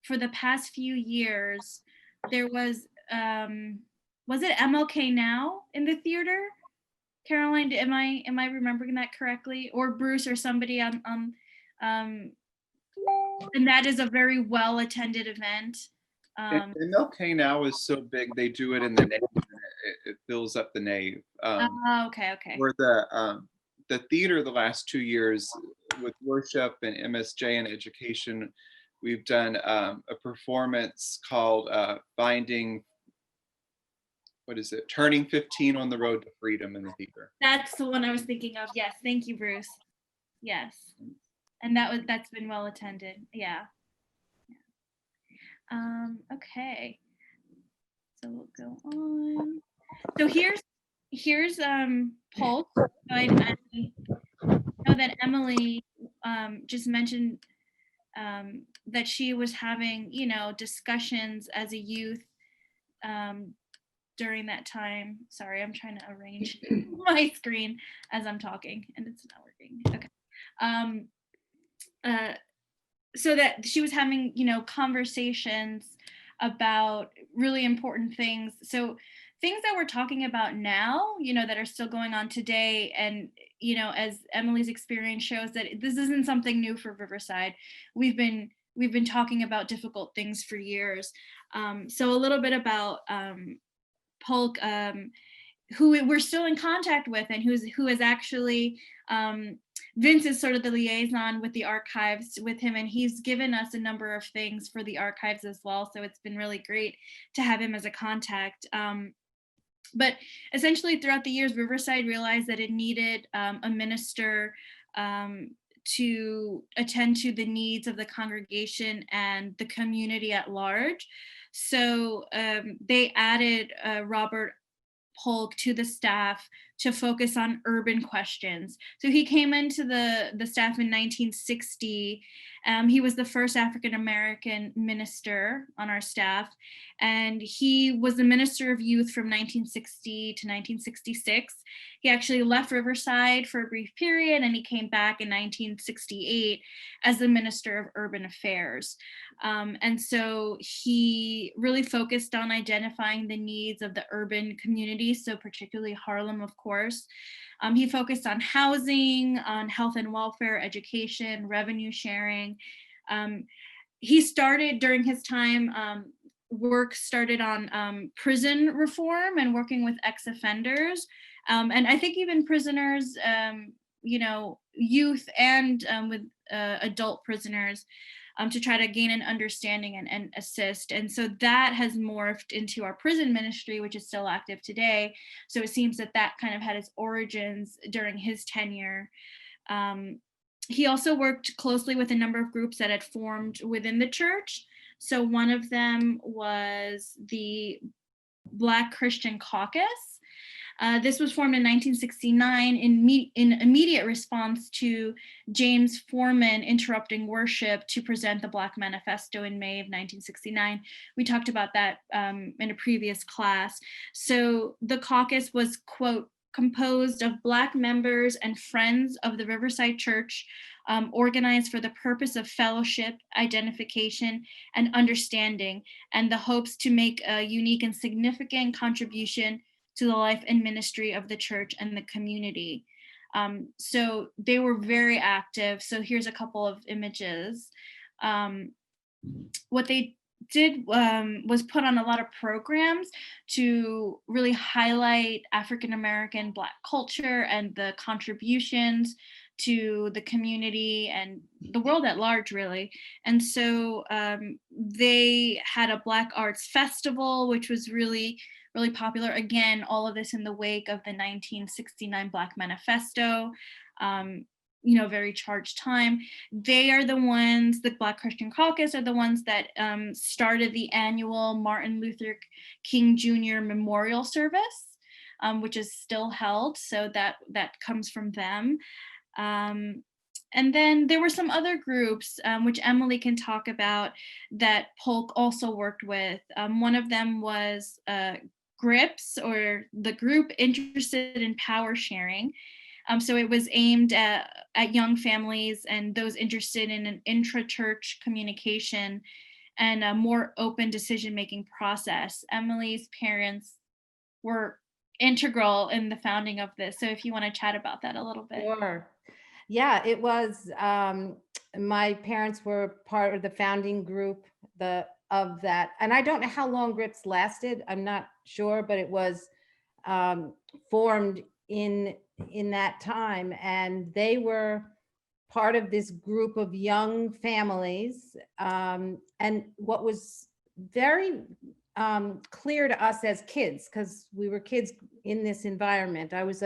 for the past few years? There was it MLK Now in the theater? Caroline, am I remembering that correctly? Or Bruce or somebody and that is a very well attended event. MLK Now is so big, they do it in the nave. It fills up the nave. Okay. Where the theater the last 2 years with worship and MSJ and education, we've done a performance called Turning 15 on the Road to Freedom in the theater. That's the one I was thinking of. Yes, thank you, Bruce. Yes, and that's been well attended. Yeah. Okay. So we'll go on. So here's Polk. I know that Emily just mentioned that she was having discussions as a youth during that time. Sorry, I'm trying to arrange my screen as I'm talking and it's not working. Okay. So that she was having, conversations about really important things. So things that we're talking about now, that are still going on today. And, as Emily's experience shows, that this isn't something new for Riverside. We've been talking about difficult things for years. So a little bit about Polk, who we're still in contact with, and who is actually, Vince is sort of the liaison with the archives with him, and he's given us a number of things for the archives as well. So it's been really great to have him as a contact. But essentially throughout the years, Riverside realized that it needed a minister to attend to the needs of the congregation and the community at large. So they added Robert Polk to the staff to focus on urban questions. So he came into the staff in 1960. He was the first African-American minister on our staff, and he was the minister of youth from 1960 to 1966. He actually left Riverside for a brief period, and he came back in 1968 as the minister of urban affairs. And so he really focused on identifying the needs of the urban community, so particularly Harlem, of course. He focused on housing, on health and welfare, education, revenue sharing. He started during his time, work started on prison reform and working with ex-offenders. And I think even prisoners, youth and with adult prisoners, to try to gain an understanding and assist. And so that has morphed into our prison ministry, which is still active today. So it seems that kind of had its origins during his tenure. He also worked closely with a number of groups that had formed within the church. So one of them was the Black Christian Caucus. This was formed in 1969 in immediate response to James Foreman interrupting worship to present the Black Manifesto in May of 1969. We talked about that in a previous class. So the caucus was, quote, composed of Black members and friends of the Riverside Church, organized for the purpose of fellowship, identification, and understanding, and the hopes to make a unique and significant contribution to the life and ministry of the church and the community. So they were very active. So here's a couple of images. What they did was put on a lot of programs to really highlight African-American Black culture and the contributions to the community and the world at large, really. And so they had a Black Arts Festival, which was really popular. Again, all of this in the wake of the 1969 Black Manifesto. Very charged time. They are the ones, the Black Christian Caucus are the ones that started the annual Martin Luther King Jr. Memorial Service, which is still held. So that comes from them. And then there were some other groups, which Emily can talk about, that Polk also worked with. One of them was GRIPS, or the Group Interested in Power Sharing. So it was aimed at young families and those interested in an intra-church communication and a more open decision-making process. Emily's parents were integral in the founding of this. So if you want to chat about that a little bit. Sure. Yeah, it was, my parents were part of the founding group of that. And I don't know how long GRIPS lasted. I'm not sure, but it was formed in that time. And they were part of this group of young families. And what was very clear to us as kids, because we were kids in this environment. I was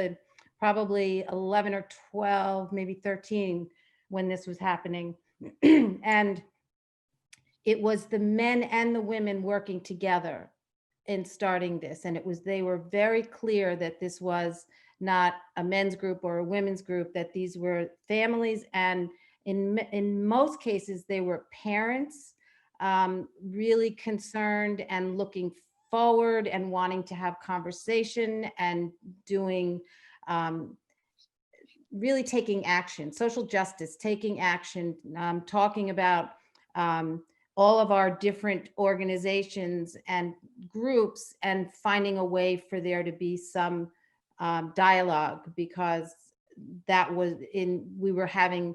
probably 11 or 12, maybe 13 when this was happening. And it was the men and the women working together in starting this. And they were very clear that this was not a men's group or a women's group, that these were families. And in most cases, they were parents really concerned and looking forward and wanting to have conversation and doing really taking action, social justice, taking action, talking about all of our different organizations and groups and finding a way for there to be some dialogue, because we were having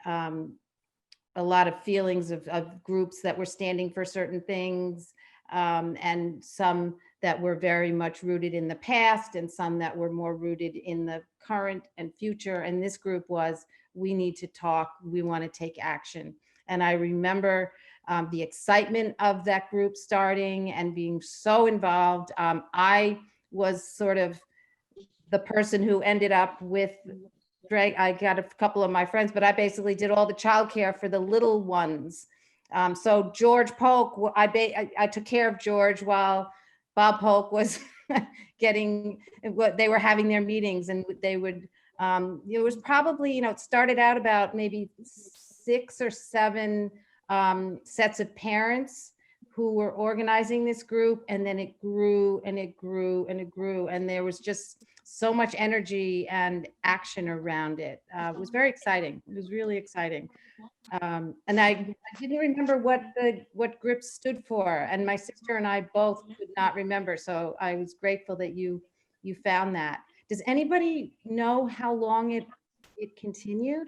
a lot of feelings of groups that were standing for certain things, and some that were very much rooted in the past and some that were more rooted in the current and future. And this group was, we need to talk, we want to take action. And I remember the excitement of that group starting and being so involved. I was sort of the person who ended up with, I got a couple of my friends, but I basically did all the childcare for the little ones. So George Polk, I took care of George while Bob Polk was they were having their meetings, and they would, it was probably, it started out about maybe 6 or 7 sets of parents who were organizing this group, and then it grew and it grew and it grew, and there was just so much energy and action around it. It was very exciting. It was really exciting. And I didn't remember what GRIPS stood for, and my sister and I both could not remember. So I was grateful that you found that. Does anybody know how long it continued?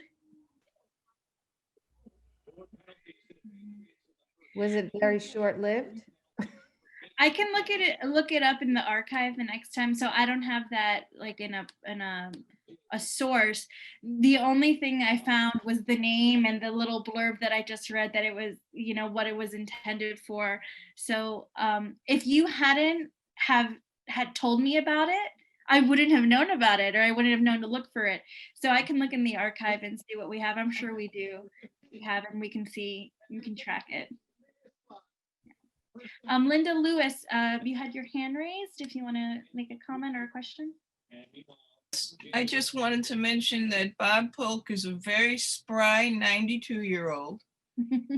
Was it very short-lived? I can look it up in the archive the next time. So I don't have that like in a source. The only thing I found was the name and the little blurb that I just read, that it was, what it was intended for. So if you had told me about it, I wouldn't have known about it, or I wouldn't have known to look for it. So I can look in the archive and see what we have. I'm sure we do. We have, and we can see, you can track it. Linda Lewis, you had your hand raised if you want to make a comment or a question. I just wanted to mention that Bob Polk is a very spry 92-year-old.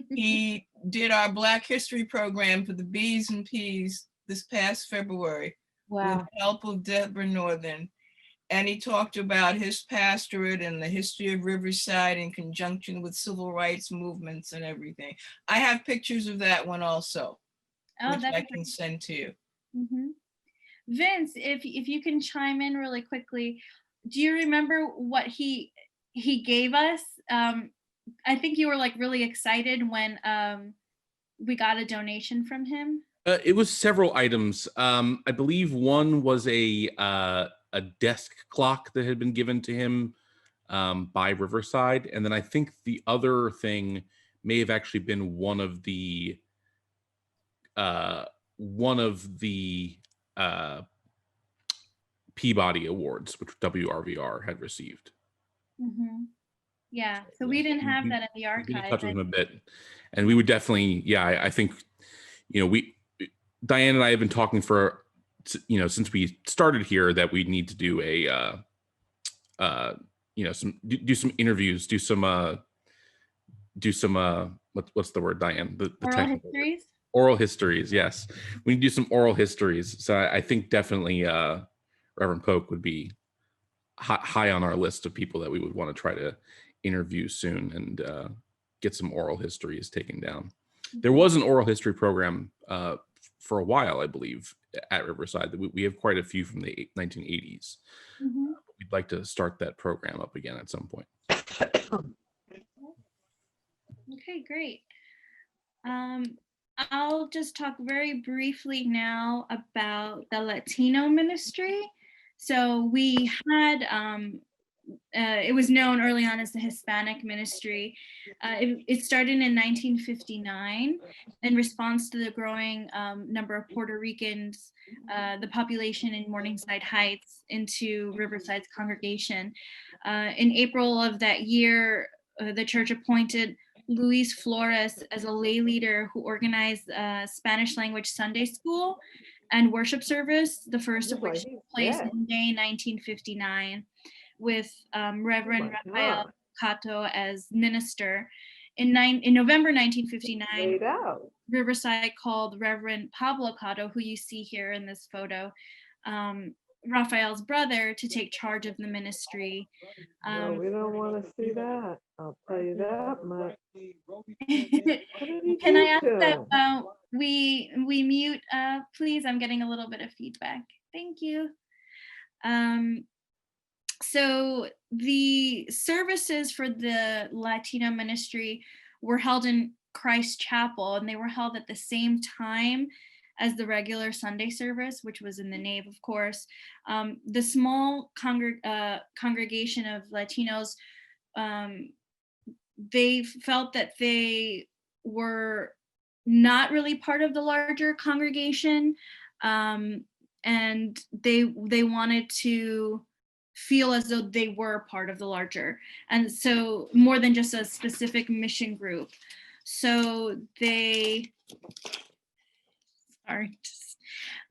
He did our Black History program for the B's and P's this past February with Wow. the help of Deborah Northern. And he talked about his pastorate and the history of Riverside in conjunction with civil rights movements and everything. I have pictures of that one also, which I can send to you. Mm-hmm. Vince, if you can chime in really quickly, do you remember what he gave us? I think you were like really excited when we got a donation from him. It was several items. I believe one was a desk clock that had been given to him by Riverside, and then I think the other thing may have actually been one of the Peabody Awards, which WRVR had received. Mm-hmm. Yeah, so we didn't have that in the We've been in archive. touch with him a bit, and we would definitely, yeah, I think, Diane and I have been talking for, since we started here, that we need to do do some interviews, do some what's the word, Diane? The Oral histories? Oral histories, yes. We need to do some oral histories. So I think definitely Reverend Polk would be high on our list of people that we would want to try to interview soon and get some oral histories taken down. There was an oral history program for a while, I believe, at Riverside. We have quite a few from the 1980s. Mm-hmm. We'd like to start that program up again at some point. Okay, great. I'll just talk very briefly now about the Latino Ministry. So we had, it was known early on as the Hispanic Ministry. It started in 1959 in response to the growing number of Puerto Ricans, the population in Morningside Heights, into Riverside's congregation. In April of that year, the church appointed Luis Flores as a lay leader who organized Spanish language Sunday school and worship service, the first of which took place in May 1959, with Reverend Rafael Cato as minister. In November 1959, Riverside called Reverend Pablo Cato, who you see here in this photo, Raphael's brother, to take charge of the ministry. No, we don't want to see that. I'll tell you that much. Can I ask that we mute, please? I'm getting a little bit of feedback. Thank you. So the services for the Latino Ministry were held in Christ Chapel, and they were held at the same time as the regular Sunday service, which was in the nave, of course. The small congregation of Latinos, they felt that they were not really part of the larger congregation, and they wanted to feel as though they were part of the larger, and so more than just a specific mission group. So they, sorry,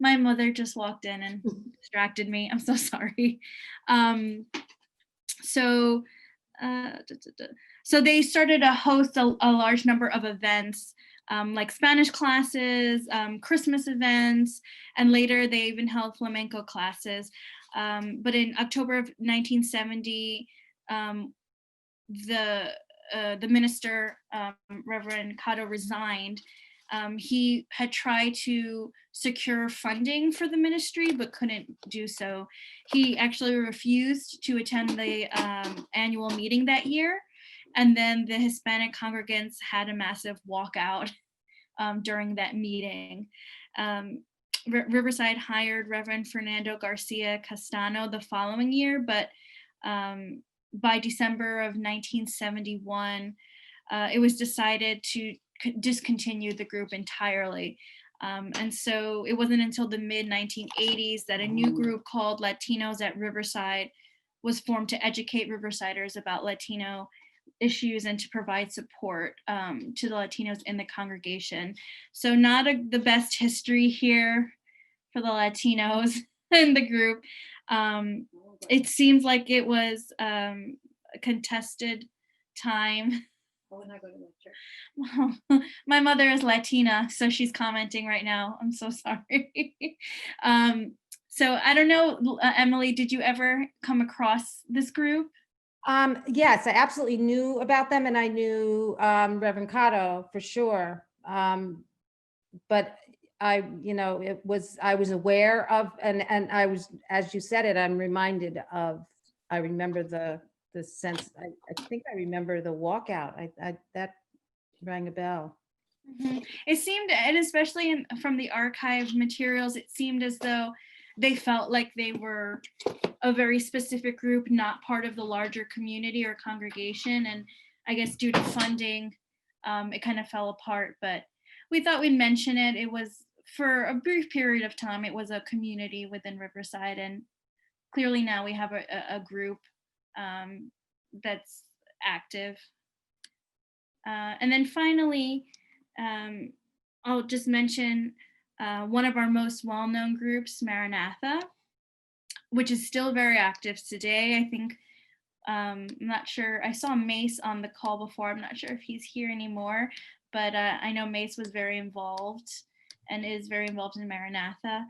my mother just walked in and distracted me. I'm so sorry. So they started to host a large number of events, like Spanish classes, Christmas events, and later they even held flamenco classes. But in October of 1970, the minister, Reverend Cato, resigned. He had tried to secure funding for the ministry, but couldn't do so. He actually refused to attend the annual meeting that year. And then the Hispanic congregants had a massive walkout during that meeting. Riverside hired Reverend Fernando Garcia Castano the following year, but by December of 1971, it was decided to discontinue the group entirely. And so it wasn't until the mid-1980s that a new group called Latinos at Riverside was formed to educate Riversiders about Latino issues and to provide support to the Latinos in the congregation. So not the best history here for the Latinos in the group. It seems like it was a contested time. My mother is Latina, so she's commenting right now. I'm so sorry. So I don't know, Emily, did you ever come across this group? Yes, I absolutely knew about them, and I knew Reverend Cotto for sure. But I was aware of, and I was, as you said it, I'm reminded of, I remember the sense, I think I remember the walkout. That rang a bell. Mm-hmm. It seemed, and especially from the archive materials, it seemed as though they felt like they were a very specific group, not part of the larger community or congregation. And I guess due to funding, it kind of fell apart, but we thought we'd mention it. It was for a brief period of time, it was a community within Riverside. And clearly now we have a group that's active. And then finally, I'll just mention one of our most well-known groups, Maranatha, which is still very active today. I think, I'm not sure, I saw Mace on the call before. I'm not sure if he's here anymore, but I know Mace was very involved and is very involved in Maranatha.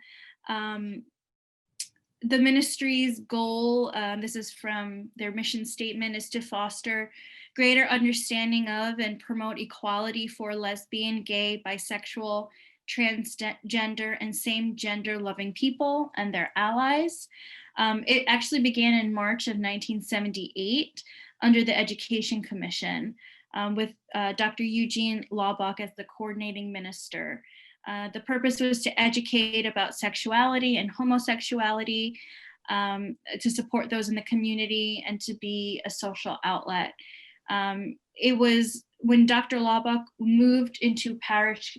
The ministry's goal, this is from their mission statement, is to foster greater understanding of and promote equality for lesbian, gay, bisexual, transgender, and same gender loving people and their allies. It actually began in March of 1978 under the Education Commission with Dr. Eugene Laubach as the coordinating minister. The purpose was to educate about sexuality and homosexuality, to support those in the community, and to be a social outlet. It was when Dr. Laubach moved into parish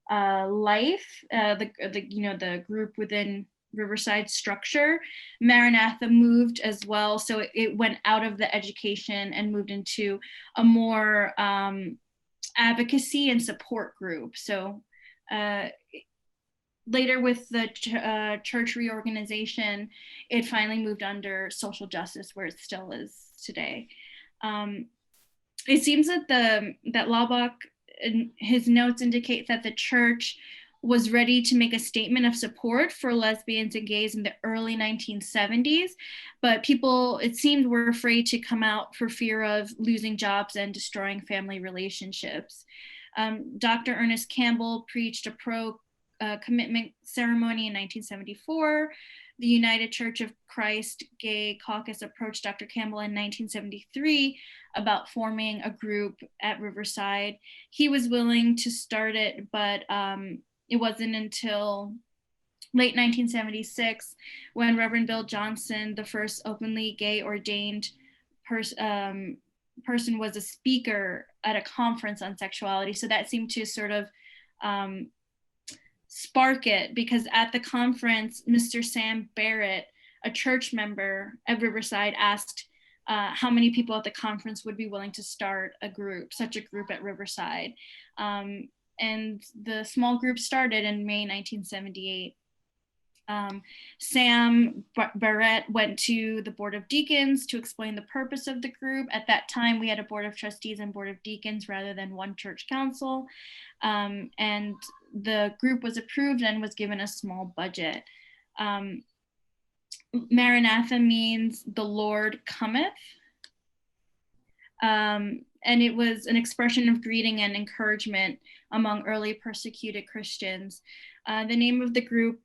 life, the group within Riverside structure, Maranatha moved as well. So it went out of the education and moved into a more advocacy and support group. So later with the church reorganization, it finally moved under social justice, where it still is today. It seems that that Laubach, his notes indicate that the church was ready to make a statement of support for lesbians and gays in the early 1970s, but people, it seemed, were afraid to come out for fear of losing jobs and destroying family relationships. Dr. Ernest Campbell preached a pro-commitment ceremony in 1974. The United Church of Christ Gay Caucus approached Dr. Campbell in 1973 about forming a group at Riverside. He was willing to start it, but it wasn't until late 1976 when Reverend Bill Johnson, the first openly gay ordained person, was a speaker at a conference on sexuality. So that seemed to sort of spark it, because at the conference, Mr. Sam Barrett, a church member at Riverside, asked how many people at the conference would be willing to start such a group at Riverside. And the small group started in May 1978. Sam Barrett went to the Board of Deacons to explain the purpose of the group. At that time, we had a Board of Trustees and Board of Deacons rather than one church council. And the group was approved and was given a small budget. Maranatha means the Lord cometh. And it was an expression of greeting and encouragement among early persecuted Christians. The name of the group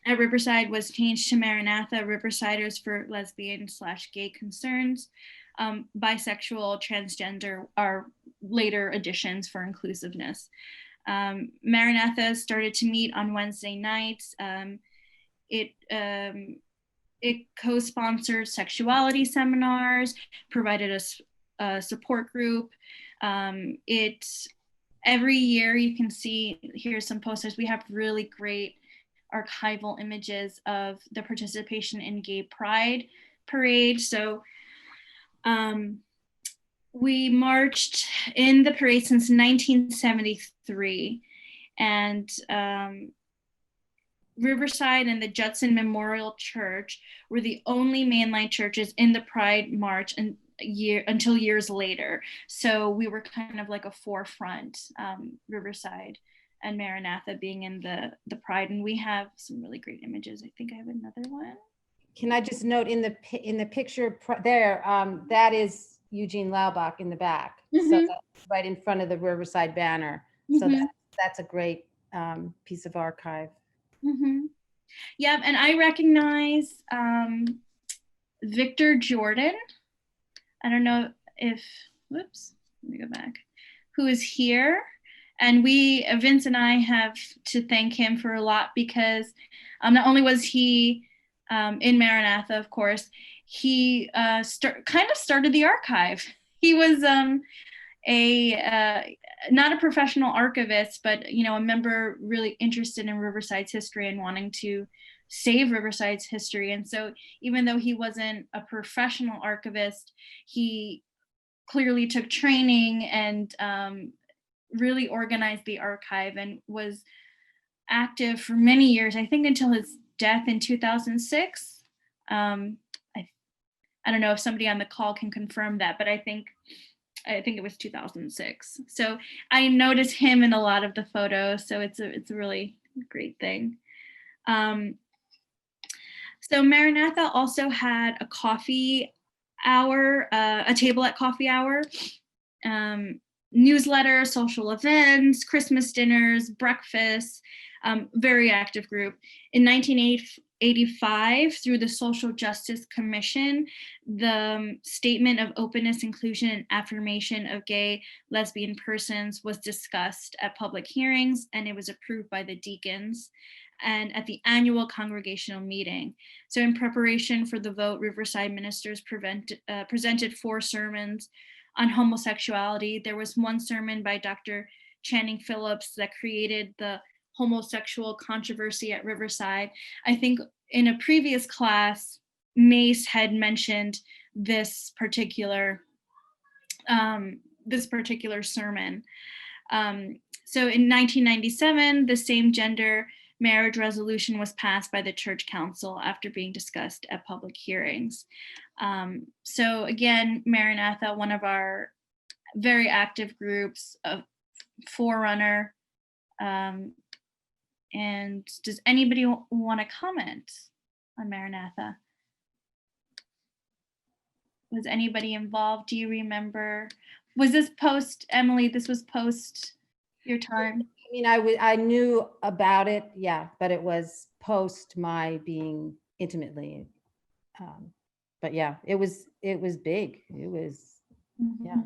at Riverside was changed to Maranatha, Riversiders for lesbian/gay concerns. Bisexual, transgender are later additions for inclusiveness. Maranatha started to meet on Wednesday nights. It co-sponsored sexuality seminars, provided a support group. Every year, you can see, here's some posters. We have really great archival images of the participation in Gay Pride Parade. So We marched in the parade since 1973, and Riverside and the Judson Memorial Church were the only mainline churches in the Pride March until years later. So we were kind of like a forefront, Riverside and Maranatha being in the Pride, and we have some really great images. I think I have another one. Can I just note in the picture there, that is Eugene Laubach in the back. So that's right in front of the Riverside banner. So that's a great piece of archive. Yeah, and I recognize Victor Jordan. I don't know if, whoops, let me go back, who is here. And Vince and I have to thank him for a lot, because not only was he in Maranatha, of course, he kind of started the archive. He was not a professional archivist, but a member really interested in Riverside's history and wanting to save Riverside's history. And so even though he wasn't a professional archivist, he clearly took training and really organized the archive and was active for many years, I think until his death in 2006. I don't know if somebody on the call can confirm that, but I think it was 2006. So I noticed him in a lot of the photos. So it's a really great thing. So Maranatha also had a coffee hour, a table at coffee hour, newsletter, social events, Christmas dinners, breakfasts, very active group. In 1985, through the Social Justice Commission, the Statement of Openness, Inclusion, and Affirmation of Gay, Lesbian Persons was discussed at public hearings, and it was approved by the deacons and at the annual congregational meeting. So in preparation for the vote, Riverside ministers presented 4 sermons on homosexuality. There was one sermon by Dr. Channing Phillips that created the homosexual controversy at Riverside. I think in a previous class, Mace had mentioned this particular sermon. So in 1997, the same gender marriage resolution was passed by the church council after being discussed at public hearings. So again, Maranatha, one of our very active groups, of forerunner. And does anybody want to comment on Maranatha? Was anybody involved? Do you remember? Was this post, Emily, this was post your time? I mean, I knew about it, yeah, but it was post my being intimately. But yeah, it was big. It was, yeah.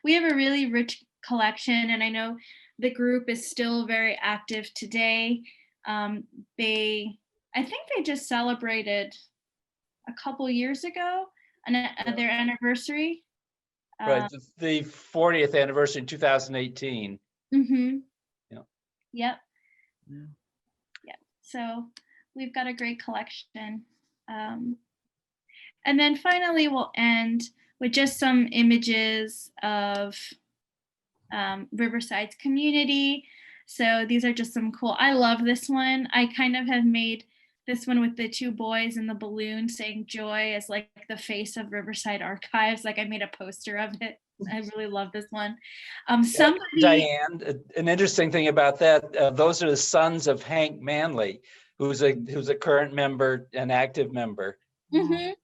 We have a really rich collection, and I know the group is still very active today. I think they just celebrated a couple years ago their anniversary. Right, the 40th anniversary in 2018. Yeah. Yep. Yeah. So we've got a great collection. And then finally, we'll end with just some images of Riverside's community. So these are just some cool, I love this one. I kind of have made this one with the 2 boys and the balloon saying joy as like the face of Riverside Archives. Like I made a poster of it. I really love this one. Diane, an interesting thing about that, those are the sons of Hank Manley, who's a current member, an active member. I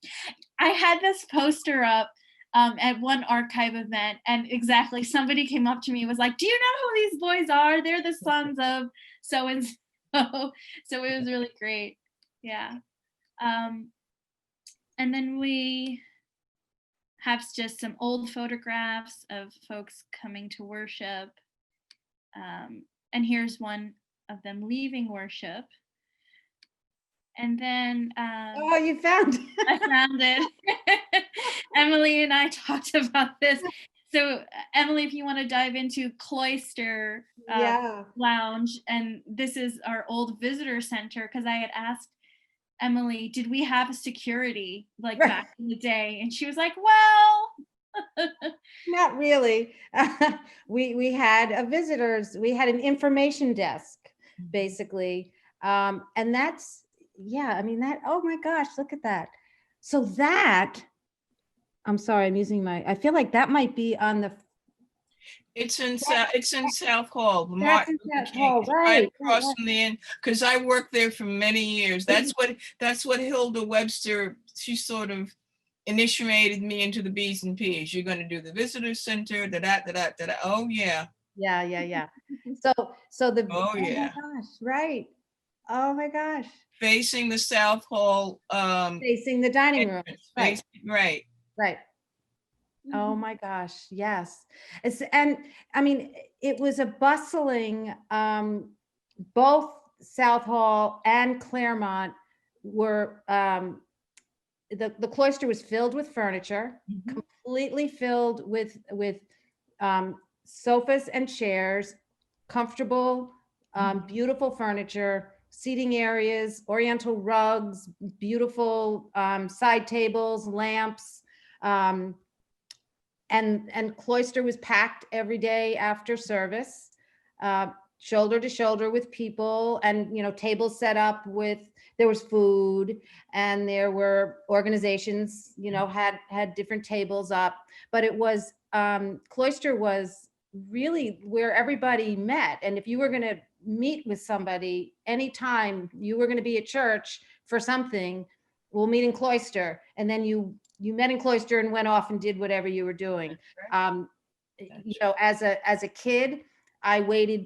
had this poster up at one archive event, and exactly, somebody came up to me and was like, do you know who these boys are? They're the sons of so and so. So it was really great. Yeah. And then we have just some old photographs of folks coming to worship. And here's one of them leaving worship. And then oh, you found it. I found it. Emily and I talked about this. So Emily, if you want to dive into Cloister Lounge, and this is our old visitor center, because I had asked Emily, did we have a security like back in the day? And she was like, well, Not really. We had a visitors, we had an information desk, basically. And that's, yeah, I mean that, oh my gosh, look at that. So that, I'm sorry, I'm using my, I feel like that might be on the. It's in South Hall. the That's Martin in Luther South King. Hall, It's right, across right. from the end, because I worked there for many years. That's what Hilda Webster, she sort of initiated me into the B's and P's. You're going to do the visitor center, da. Oh yeah. Yeah. So the, Oh oh yeah. my gosh, right. Oh my gosh. Facing the South Hall. Facing the dining room. Right. Right. Right. Oh my gosh, yes. And I mean, it was a bustling, both South Hall and Claremont were, the cloister was filled with furniture, completely filled with sofas and chairs, comfortable, beautiful furniture, seating areas, oriental rugs, beautiful side tables, lamps. And cloister was packed every day after service, shoulder to shoulder with people, and tables set up with, there was food, and there were organizations had different tables up, but it was cloister was really where everybody met. And if you were going to meet with somebody anytime you were going to be at church for something, we'll meet in cloister, and then you met in cloister and went off and did whatever you were doing. As a kid, I waited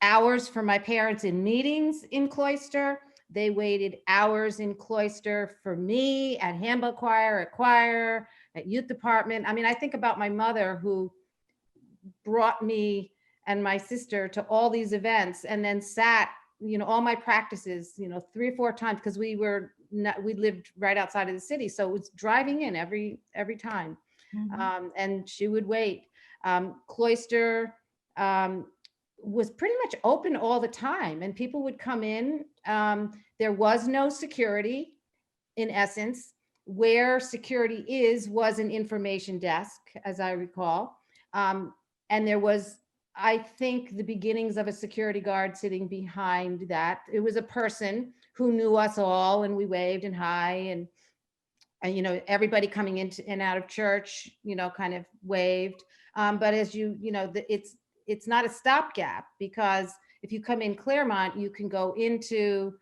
hours for my parents in meetings in cloister. They waited hours in cloister for me at Handball Choir, at youth department. I mean, I think about my mother, who brought me and my sister to all these events, and then sat, all my practices, 3 or 4 times, because we lived right outside of the city. So it was driving in every time. And she would wait. Cloister was pretty much open all the time, and people would come in. There was no security, in essence. Where security was an information desk, as I recall. And there was, I think, the beginnings of a security guard sitting behind that. It was a person who knew us all, and we waved and hi, and everybody coming in and out of church, kind of waved. But as it's not a stopgap, because if you come in Claremont, you can go into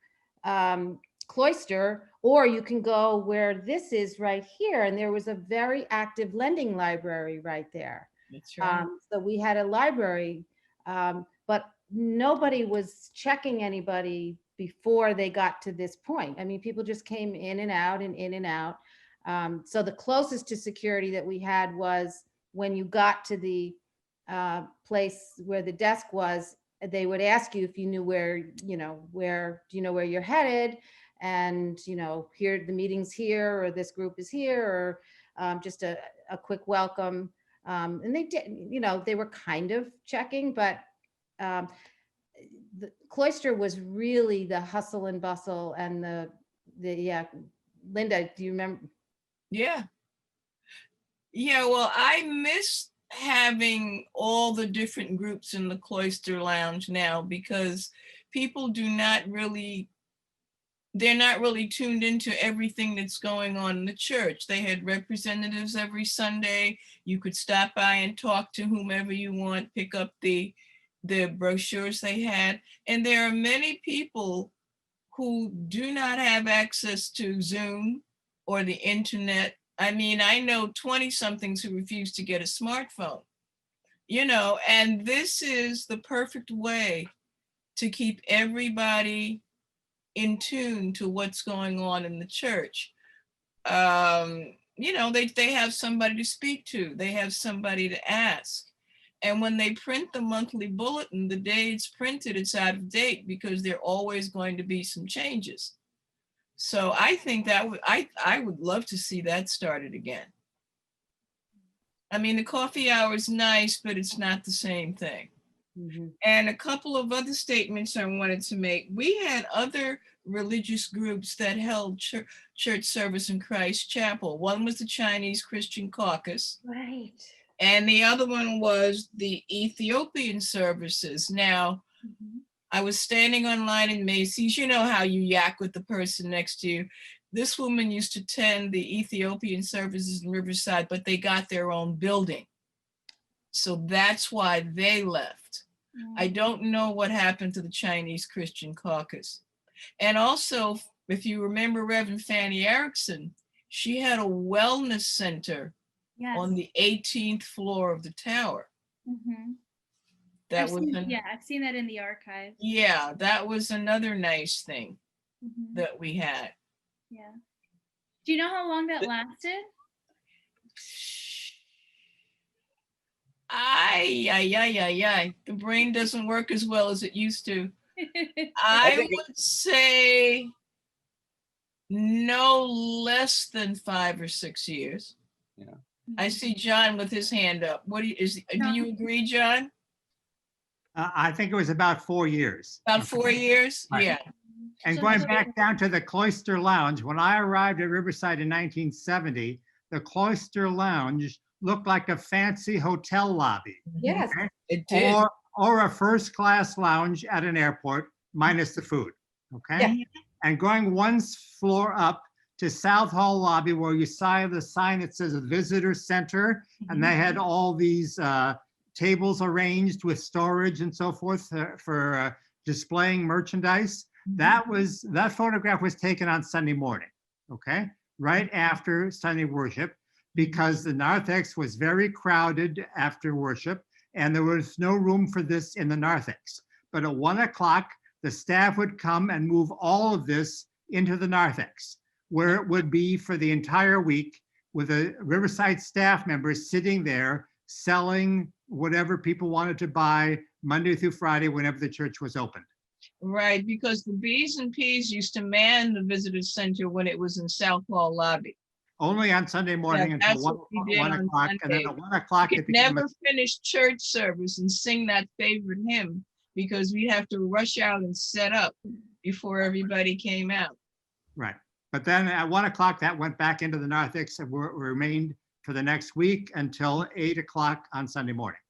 cloister, or you can go where this is right here. And there was a very active lending library right there. That's right. So we had a library, but nobody was checking anybody before they got to this point. I mean, people just came in and out and in and out. So the closest to security that we had was when you got to the place where the desk was, they would ask you if you knew where you're headed, and here, the meeting's here, or this group is here, or just a quick welcome. And they did, they were kind of checking, but the cloister was really the hustle and bustle, and the Linda, do you remember? Yeah. Well, I miss having all the different groups in the Cloister Lounge now, because people they're not really tuned into everything that's going on in the church. They had representatives every Sunday. You could stop by and talk to whomever you want, pick up the brochures they had. And there are many people who do not have access to Zoom or the internet. I mean, I know 20-somethings who refuse to get a smartphone, and this is the perfect way to keep everybody in tune to what's going on in the church. They have somebody to speak to, they have somebody to ask. And when they print the monthly bulletin, the day it's printed, it's out of date, because there are always going to be some changes. So I think that I would love to see that started again. I mean, the coffee hour is nice, but it's not the same thing. And a couple of other statements I wanted to make. We had other religious groups that held church service in Christ Chapel. One was the Chinese Christian Caucus. Right. And the other one was the Ethiopian services. Now, I was standing online in Macy's. You know how you yak with the person next to you. This woman used to attend the Ethiopian services in Riverside, but they got their own building. So that's why they left. I don't know what happened to the Chinese Christian Caucus. And also, if you remember Reverend Fanny Erickson, she had a wellness center on the 18th floor of the tower. That I've seen that in the archive. Yeah, that was another nice thing that we had. Yeah. Do you know how long that lasted? The brain doesn't work as well as it used to. I would say no less than 5 or 6 years. Yeah. I see John with his hand up. Do you agree, John? I think it was about 4 years. About 4 years? Right. Yeah. And going back down to the Cloister Lounge, when I arrived at Riverside in 1970, the Cloister Lounge looked like a fancy hotel lobby. Yes, it did. Or a first-class lounge at an airport, minus the food. Okay. Yeah. And going one floor up to South Hall lobby, where you saw the sign that says Visitor Center, and they had all these tables arranged with storage and so forth for displaying merchandise. That photograph was taken on Sunday morning, okay, right after Sunday worship, because the narthex was very crowded after worship, and there was no room for this in the narthex. But at 1 o'clock, the staff would come and move all of this into the narthex, where it would be for the entire week, with the Riverside staff members sitting there selling whatever people wanted to buy Monday through Friday whenever the church was open. Right, because the B's and P's used to man the visitor center when it was in South Hall lobby. Only on Sunday morning until 1 o'clock, and then at 1 o'clock it never finished church service and sing that favorite hymn, because we'd have to rush out and set up before everybody came out. Right, but then at 1 o'clock that went back into the narthex and remained for the next week until 8 o'clock on Sunday morning.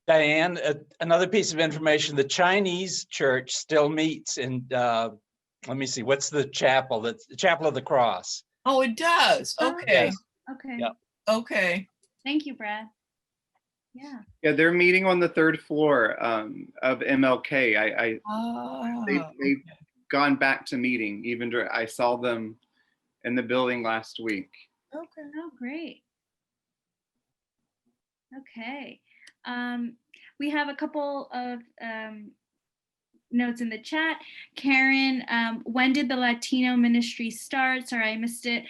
Diane, another piece of information, the Chinese church still meets in, let me see, what's the chapel? The Chapel of the Cross. Oh, it does. Okay. Okay. Yep. Okay. Thank you, Brad. Yeah. Yeah, they're meeting on the 3rd floor of MLK. They've gone back to meeting. Even I saw them in the building last week. Okay. Oh, great. Okay. We have a couple of notes in the chat. Karen, when did the Latino Ministry start? Sorry, I missed it.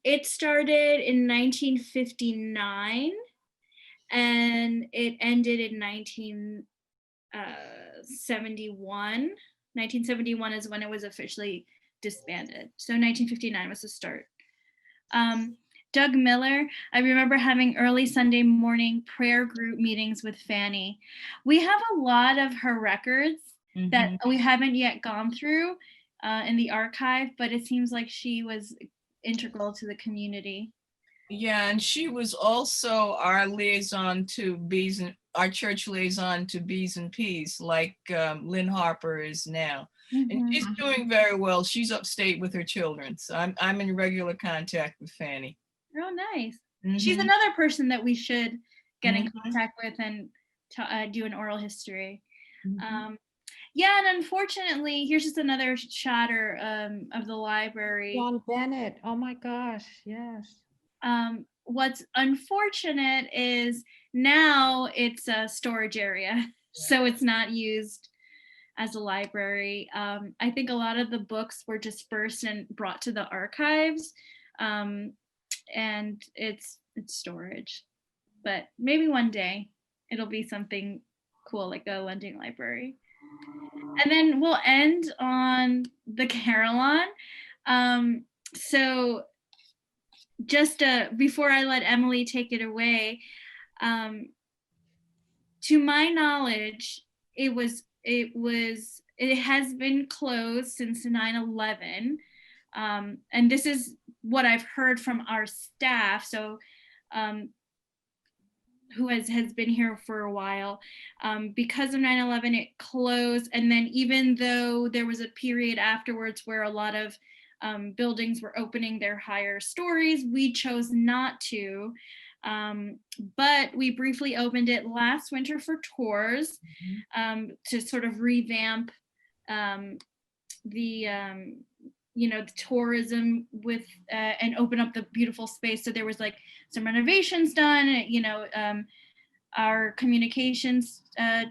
It started in 1959 and it ended in 1971. 1971 is when it was officially disbanded. So 1959 was the start. Doug Miller, I remember having early Sunday morning prayer group meetings with Fanny. We have a lot of her records that we haven't yet gone through in the archive, but it seems like she was integral to the community. Yeah, and she was also our liaison to B's and our church liaison to B's and P's, like Lynn Harper is now. And she's doing very well. She's upstate with her children. So I'm in regular contact with Fanny. Oh, nice. She's another person that we should get in contact with and do an oral history. Yeah, and unfortunately, here's just another shatter of the library. John Bennett, oh my gosh, yes. What's unfortunate is now it's a storage area, so it's not used as a library. I think a lot of the books were dispersed and brought to the archives, and it's storage. But maybe one day it'll be something cool like a lending library. And then we'll end on the carillon. So before I let Emily take it away, to my knowledge, it has been closed since 9/11. And this is what I've heard from our staff. So who has been here for a while. Because of 9/11, it closed. And then even though there was a period afterwards where a lot of buildings were opening their higher stories, we chose not to. But we briefly opened it last winter for tours, to sort of revamp the tourism with and open up the beautiful space. So there was like some renovations done. Our communications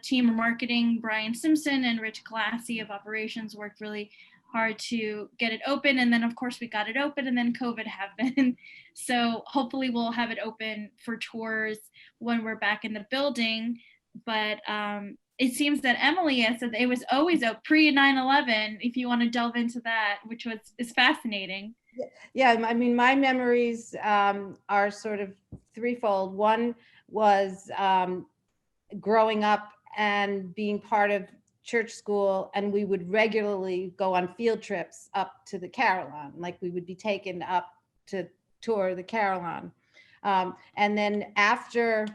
team or marketing, Brian Simpson and Rich Glassy of operations, worked really hard to get it open. And then of course we got it open, and then COVID happened. So hopefully we'll have it open for tours when we're back in the building. But it seems that Emily has said that it was always a pre 9/11, if you want to delve into that, which is fascinating. Yeah, I mean, my memories are sort of threefold. One was growing up and being part of church school, and we would regularly go on field trips up to the Carillon. Like we would be taken up to tour the Carillon. And then after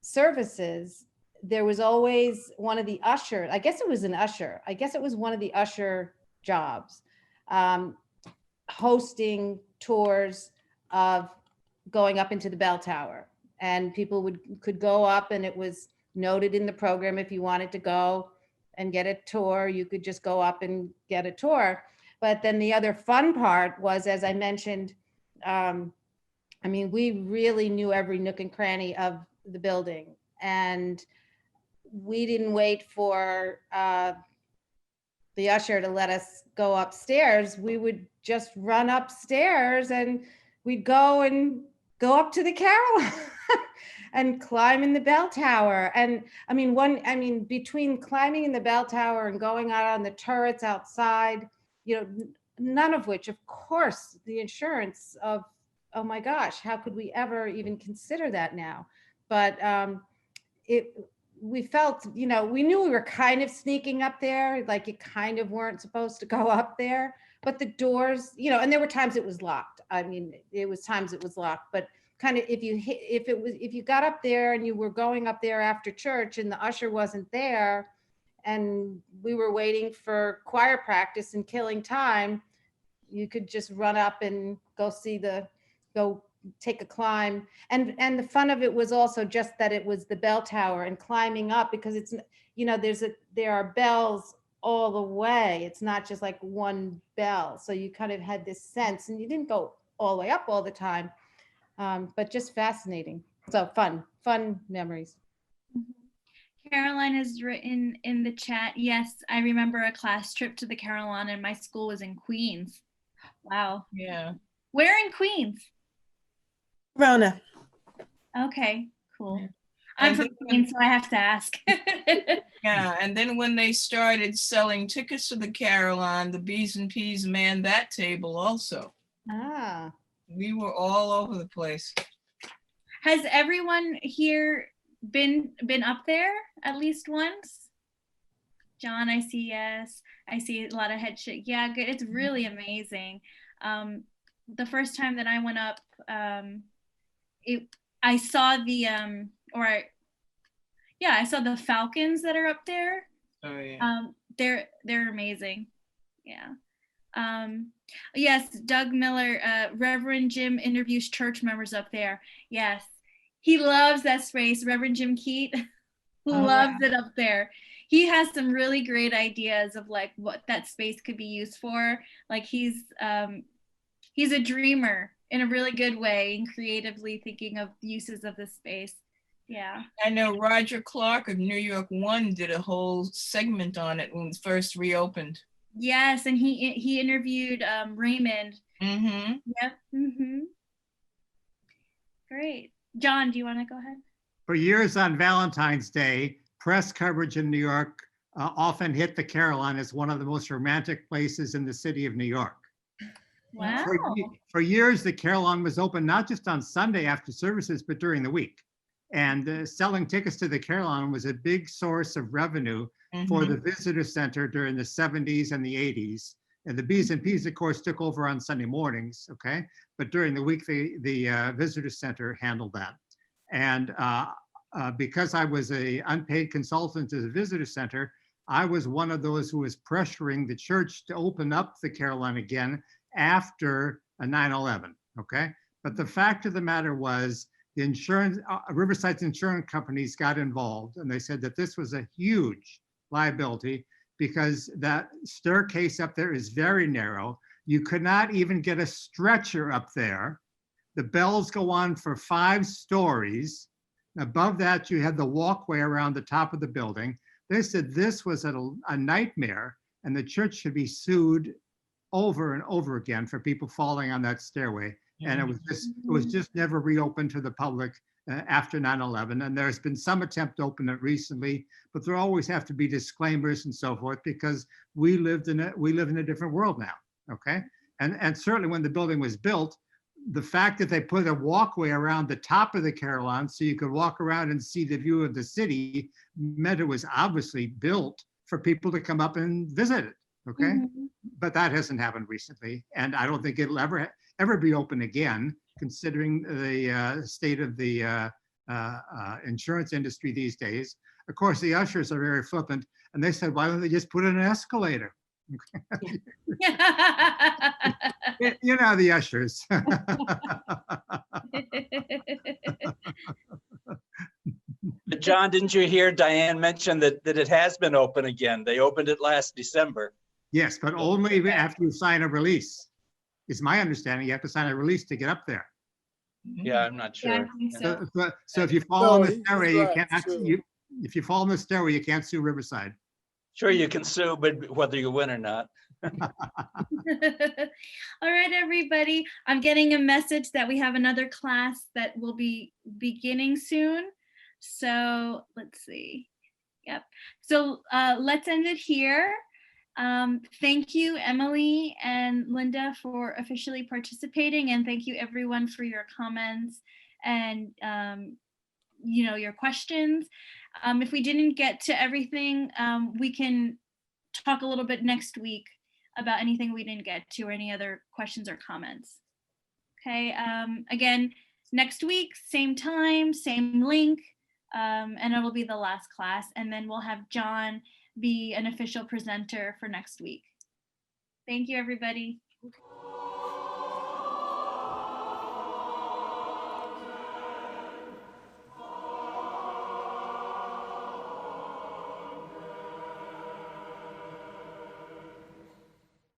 services, there was always one of the usher, I guess it was an usher. I guess it was one of the usher jobs, hosting tours of going up into the bell tower. And people could go up, and it was noted in the program if you wanted to go and get a tour, you could just go up and get a tour. But then the other fun part was, as I mentioned, I mean, we really knew every nook and cranny of the building, and we didn't wait for the usher to let us go upstairs. We would just run upstairs, and we'd go up to the Carillon and climb in the bell tower. And I mean, between climbing in the bell tower and going out on the turrets outside, none of which, of course, the insurance of, oh my gosh, how could we ever even consider that now? But we felt, we knew we were kind of sneaking up there, like you kind of weren't supposed to go up there, but the doors, and there were times it was locked. I mean, it was times it was locked, but kind of if you got up there and you were going up there after church and the usher wasn't there and we were waiting for choir practice and killing time, you could just run up and go take a climb. And the fun of it was also just that it was the bell tower and climbing up, because it's, there are bells all the way. It's not just like one bell. So you kind of had this sense, and you didn't go all the way up all the time, but just fascinating. So fun memories. Caroline has written in the chat, yes, I remember a class trip to the Carillon, and my school was in Queens. Wow. Yeah. Where in Queens? Rona. Okay, cool. Yeah. I'm from Queens, so I have to ask. Yeah, and then when they started selling tickets to the Carillon, the B's and P's manned that table also. Ah. We were all over the place. Has everyone here been up there at least once? John, I see yes. I see a lot of head shake. Yeah, good. It's really amazing. The first time that I went up, I saw the I saw the falcons that are up there. Oh yeah. They're amazing. Yeah. Yes, Doug Miller, Reverend Jim interviews church members up there. Yes, he loves that space. Reverend Jim Keat loves it up there. He has some really great ideas of like what that space could be used for. Like he's a dreamer in a really good way and creatively thinking of uses of the space. Yeah. I know Roger Clark of New York One did a whole segment on it when it first reopened. Yes, and he interviewed Raymond. Mm-hmm. Yep. Mm-hmm. Great. John, do you want to go ahead? For years on Valentine's Day, press coverage in New York often hit the Carillon as one of the most romantic places in the city of New York. Wow. For years, the Carillon was open not just on Sunday after services, but during the week. And selling tickets to the Carillon was a big source of revenue for the visitor center during the 70s and the 80s. And the B's and P's, of course, took over on Sunday mornings, okay? But during the week, the visitor center handled that. And because I was an unpaid consultant to the visitor center, I was one of those who was pressuring the church to open up the Carillon again after 9/11, okay? But the fact of the matter was, the insurance, Riverside's insurance companies got involved, and they said that this was a huge liability because that staircase up there is very narrow. You could not even get a stretcher up there. The bells go on for 5 stories. Above that, you had the walkway around the top of the building. They said this was a nightmare, and the church should be sued over and over again for people falling on that stairway. And it was just never reopened to the public after 9/11. And there's been some attempt to open it recently, but there always have to be disclaimers and so forth because we live in a different world now. Okay, and certainly when the building was built, the fact that they put a walkway around the top of the Carillon so you could walk around and see the view of the city meant it was obviously built for people to come up and visit it. Okay, but that hasn't happened recently, and I don't think it'll ever be open again, considering the state of the insurance industry these days. Of course, the ushers are very flippant, and they said, why don't they just put in an escalator? You know, the ushers. But John, didn't you hear Diane mention that it has been open again? They opened it last December. Yes, but only after you sign a release. It's my understanding you have to sign a release to get up there. Yeah, I'm not sure. So if you fall on the stairway, you cannot. If you fall on the stairway, you can't sue Riverside. Sure, you can sue, but whether you win or not. All right, everybody. I'm getting a message that we have another class that will be beginning soon. So let's see. Yep. So let's end it here. Thank you, Emily and Linda, for officially participating, and thank you everyone for your comments and your questions. If we didn't get to everything, we can talk a little bit next week about anything we didn't get to or any other questions or comments. Okay, again, next week, same time, same link, and it'll be the last class, and then we'll have John be an official presenter for next week. Thank you, everybody.